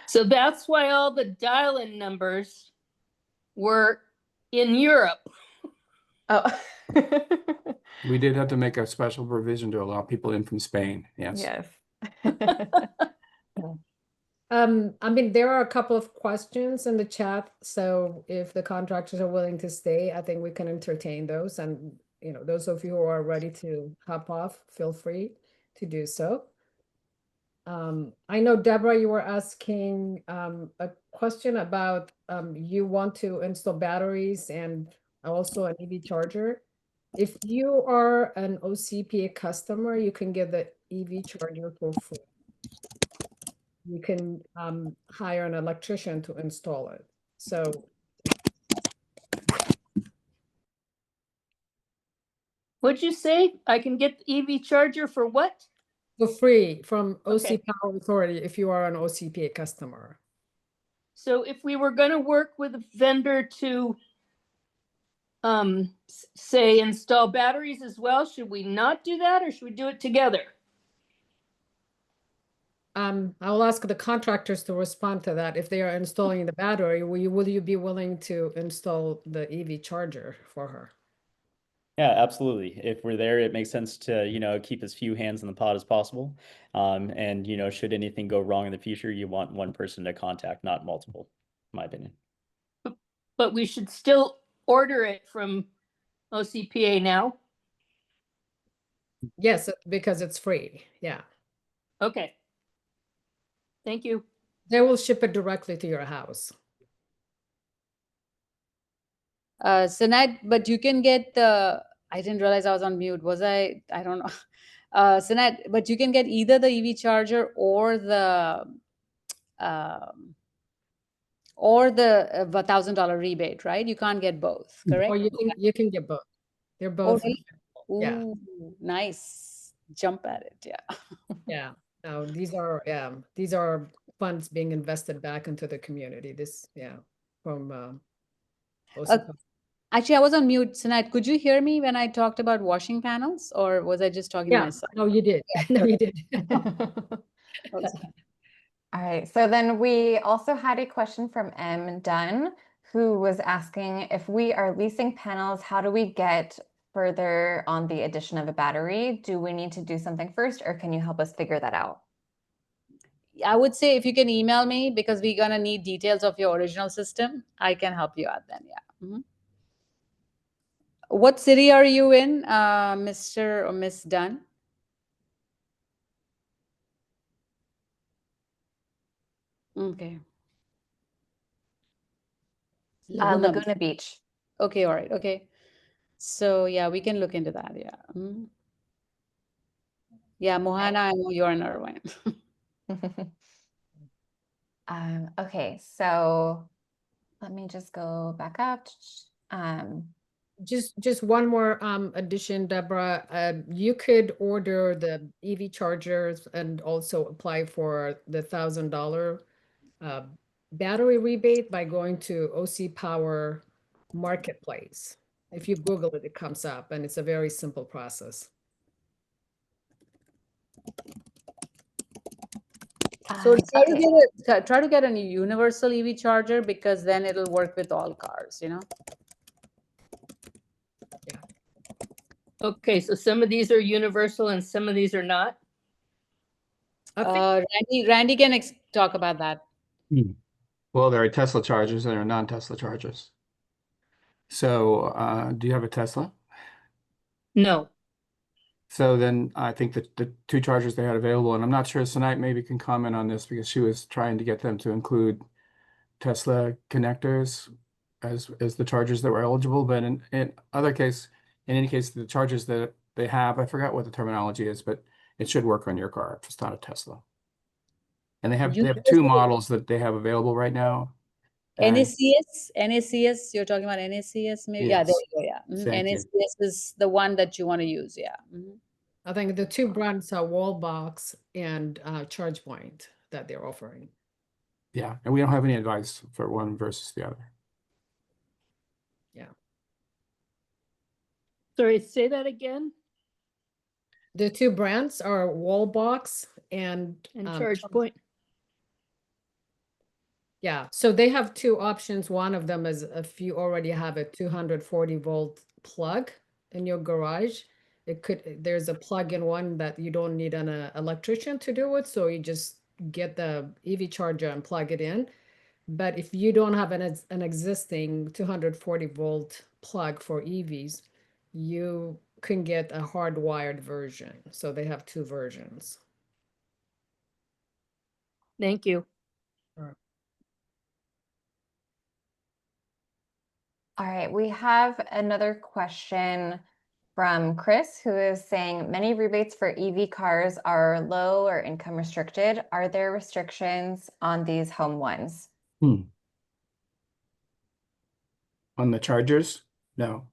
S12: So that's why all the dial-in numbers were in Europe.
S1: Oh.
S4: We did have to make a special provision to allow people in from Spain. Yes.
S1: Yes.
S3: I mean, there are a couple of questions in the chat. So if the contractors are willing to stay, I think we can entertain those. And, you know, those of you who are ready to hop off, feel free to do so. I know, Deborah, you were asking a question about you want to install batteries and also an EV charger. If you are an OCPA customer, you can get the EV charger for free. You can hire an electrician to install it. So
S12: What'd you say? I can get the EV charger for what?
S3: for free from OC
S12: Okay.
S3: Power Authority if you are an OCPA customer.
S12: So if we were going to work with a vendor to say install batteries as well, should we not do that or should we do it together?
S3: I will ask the contractors to respond to that. If they are installing the battery, will you be willing to install the EV charger for her?
S8: Yeah, absolutely. If we're there, it makes sense to, keep as few hands in the pot as possible. And, should anything go wrong in the future, you want one person to contact, not multiple, in my opinion.
S12: But we should still order it from OCPA now.
S3: Yes, because it's free. Yeah.
S12: Okay. Thank you.
S3: They will ship it directly to your house.
S7: Sanat, but you can get I didn't realize I was on mute. Was I? I don't know. Sanat, but you can get either the EV charger or the $1,000 rebate, right? You can't get both, correct?
S3: Or you can get both. They're
S7: Oh,
S3: both.
S7: really?
S3: Yeah.
S7: Ooh, nice. Jump at it. Yeah.
S3: Yeah. No, these are funds being invested back into the community. From OCPA.
S7: Actually, I was on mute, Sanat. Could you hear me when I talked about washing panels, or was I just talking to myself?
S3: No, you did. No, you did.
S7: Also.
S1: All right, so then we also had a question from M. Dunn, who was asking if we are leasing panels, how do we get further on the addition of a battery? Do we need to do something first, or can you help us figure that out?
S7: I would say if you can email me, because we're gonna need details of your original system, I can help you out then, yeah. Mhm. What city are you in, Mr. or Miss Dunn? Okay. Laguna.
S1: Laguna Beach.
S7: Okay, all right, okay. So yeah, we can look into that, yeah. Mhm. Yeah, Mohana, I know you're in Irvine.
S1: Okay, so let me just go back up.
S3: Just one more addition, Deborah. You could order the EV chargers and also apply for the $1,000 battery rebate by going to OC Power Marketplace. If you Google it, it comes up, and it's a very simple process.
S7: So
S1: Okay.
S7: try to get a universal EV charger, because then it'll work with all cars, you know?
S12: Okay, so some of these are universal and some of these are not.
S3: I think
S7: Randy can talk about that.
S4: Well, there are Tesla chargers and there are non-Tesla chargers. So, do you have a Tesla?
S12: No.
S4: So then I think that the two chargers they had available, and I'm not sure Sanait maybe can comment on this because she was trying to get them to include Tesla connectors as the chargers that were eligible. But in any case, the chargers that they have, I forgot what the terminology is, but it should work on your car if it's not a Tesla. And they have two models that they have available right now. And
S7: NACS, you're talking about NACS maybe? Yeah, there
S4: yes,
S7: you go, yeah.
S4: thank you.
S7: NACS is the one that you want to use, yeah. Mhm.
S3: I think the two brands are Wallbox and ChargePoint that they're offering.
S4: Yeah, and we don't have any advice for one versus the other.
S3: Yeah.
S12: Sorry, say that again.
S3: The two brands are Wallbox and
S12: ChargePoint.
S3: Yeah, so they have two options. One of them is if you already have a 240-volt plug in your garage, there's a plug-in one that you don't need an electrician to do it, so you just get the EV charger and plug it in. But if you don't have an existing 240-volt plug for EVs, you can get a hardwired version. So they have two versions.
S12: Thank you.
S1: All right, we have another question from Chris, who is saying many rebates for EV cars are low or income restricted. Are there restrictions on these home ones?
S4: On the chargers? No.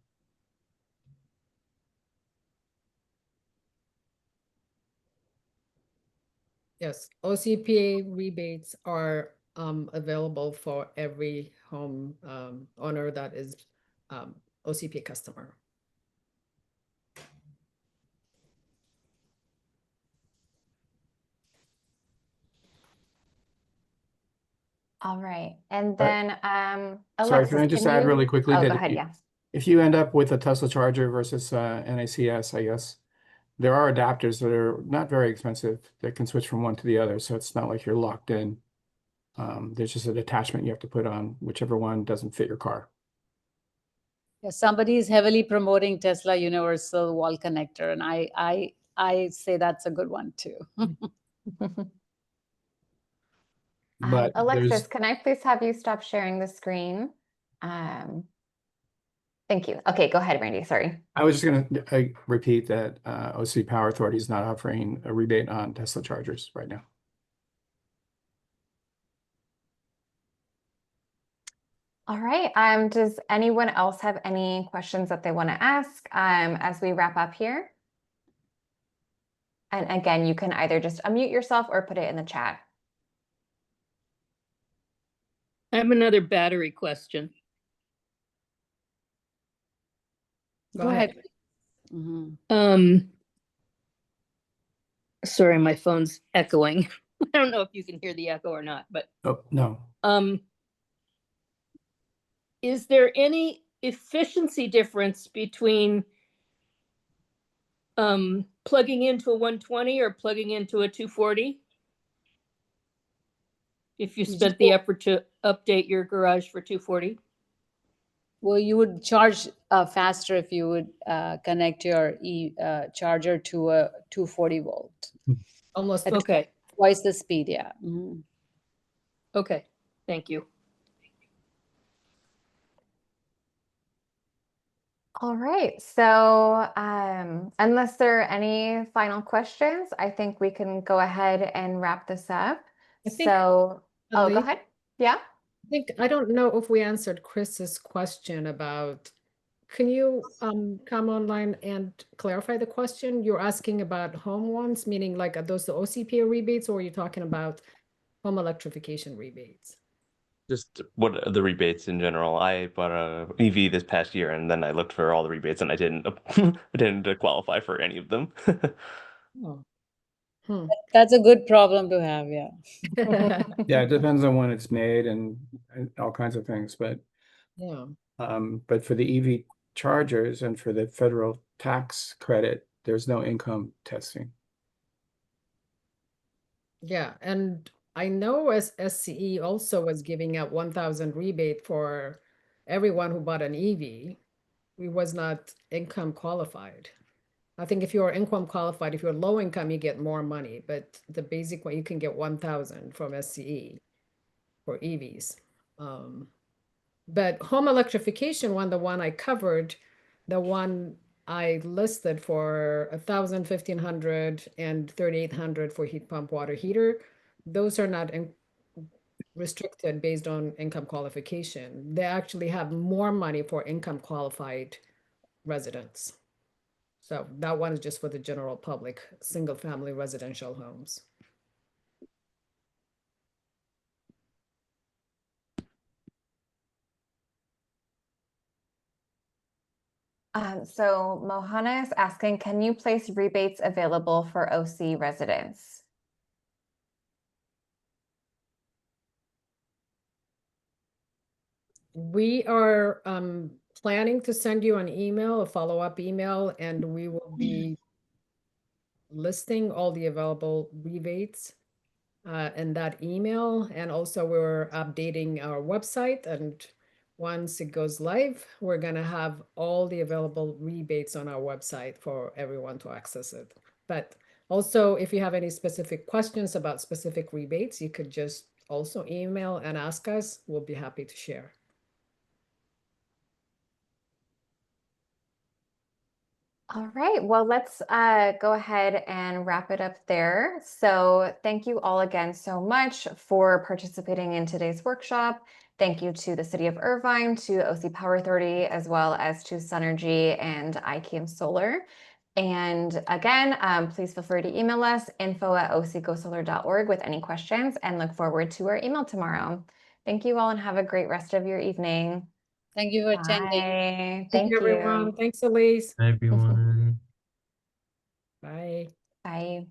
S3: Yes, OCPA rebates are available for every home owner that is OCPA customer.
S1: All right, and then
S4: Sorry,
S1: Alexis,
S4: can I just
S1: can
S4: add
S1: you-
S4: really quickly
S1: Oh,
S4: that
S1: go ahead, yeah.
S4: if you end up with a Tesla charger versus NACS, I guess, there are adapters that are not very expensive that can switch from one to the other. So it's not like you're locked in. There's just an attachment you have to put on whichever one doesn't fit your car.
S7: Yeah, somebody is heavily promoting Tesla Universal Wall Connector, and I say that's a good one too.
S4: But
S1: Alexis, can I please have you stop sharing the screen? Thank you. Okay, go ahead, Randy. Sorry.
S4: I was just going to repeat that OC Power Authority is not offering a rebate on Tesla chargers right now.
S1: All right. Does anyone else have any questions that they want to ask as we wrap up here? And again, you can either just unmute yourself or put it in the chat.
S12: I have another battery question.
S7: Go ahead. Mm-hmm.
S12: Sorry, my phone's echoing. I don't know if you can hear the echo or not, but
S4: Oh, no.
S12: is there any efficiency difference between plugging into a 120 or plugging into a 240? If you spent the effort to update your garage for 240?
S7: Well, you would charge faster if you would connect your charger to a 240 volt.
S3: Almost.
S12: Okay.
S7: Twice the speed, yeah. Mhm.
S12: Okay. Thank you.
S1: All right. So unless there are any final questions, I think we can go ahead and wrap this up. Oh, go
S3: Elise,
S1: ahead. Yeah.
S3: I don't know if we answered Chris's question about, can you come online and clarify the question? You're asking about home ones, meaning like are those the OCPA rebates, or are you talking about home electrification rebates?
S11: Just what are the rebates in general? I bought a EV this past year, and then I looked for all the rebates, and I didn't I didn't qualify for any of them.
S3: Oh. Hmm.
S7: That's a good problem to have, yeah.
S4: Yeah, it depends on when it's made and all kinds of things, but
S3: Yeah.
S4: but for the EV chargers and for the federal tax credit, there's no income testing.
S3: Yeah, and I know SCE also was giving out 1,000 rebate for everyone who bought an EV. We was not income qualified. I think if you're income qualified, if you're low income, you get more money, but the basic one, you can get 1,000 from SCE for EVs. But home electrification one, the one I covered, the one I listed for 1,000, 1,500, and 3,800 for heat pump water heater, those are not restricted based on income qualification. They actually have more money for income qualified residents. So that one is just for the general public, single family residential homes.
S1: So Mohana is asking, can you place rebates available for OC residents?
S3: We are planning to send you an email, a follow-up email, and we will be listing all the available rebates in that email. And also we're updating our website, and once it goes live, we're gonna have all the available rebates on our website for everyone to access it. But also, if you have any specific questions about specific rebates, you could just also email and ask us. We'll be happy to share.
S1: All right, well, let's go ahead and wrap it up there. So thank you all again so much for participating in today's workshop. Thank you to the City of Irvine, to OC Power Authority, as well as to Sunergy and IKM Solar. And again, please feel free to email us, info@ocgosolar.org with any questions, and look forward to our email tomorrow. Thank you all and have a great rest of your evening.
S7: Thank you for attending.
S1: Bye.
S3: Thank you, everyone. Thanks, Elise.
S13: Everyone.
S3: Bye.
S1: Bye.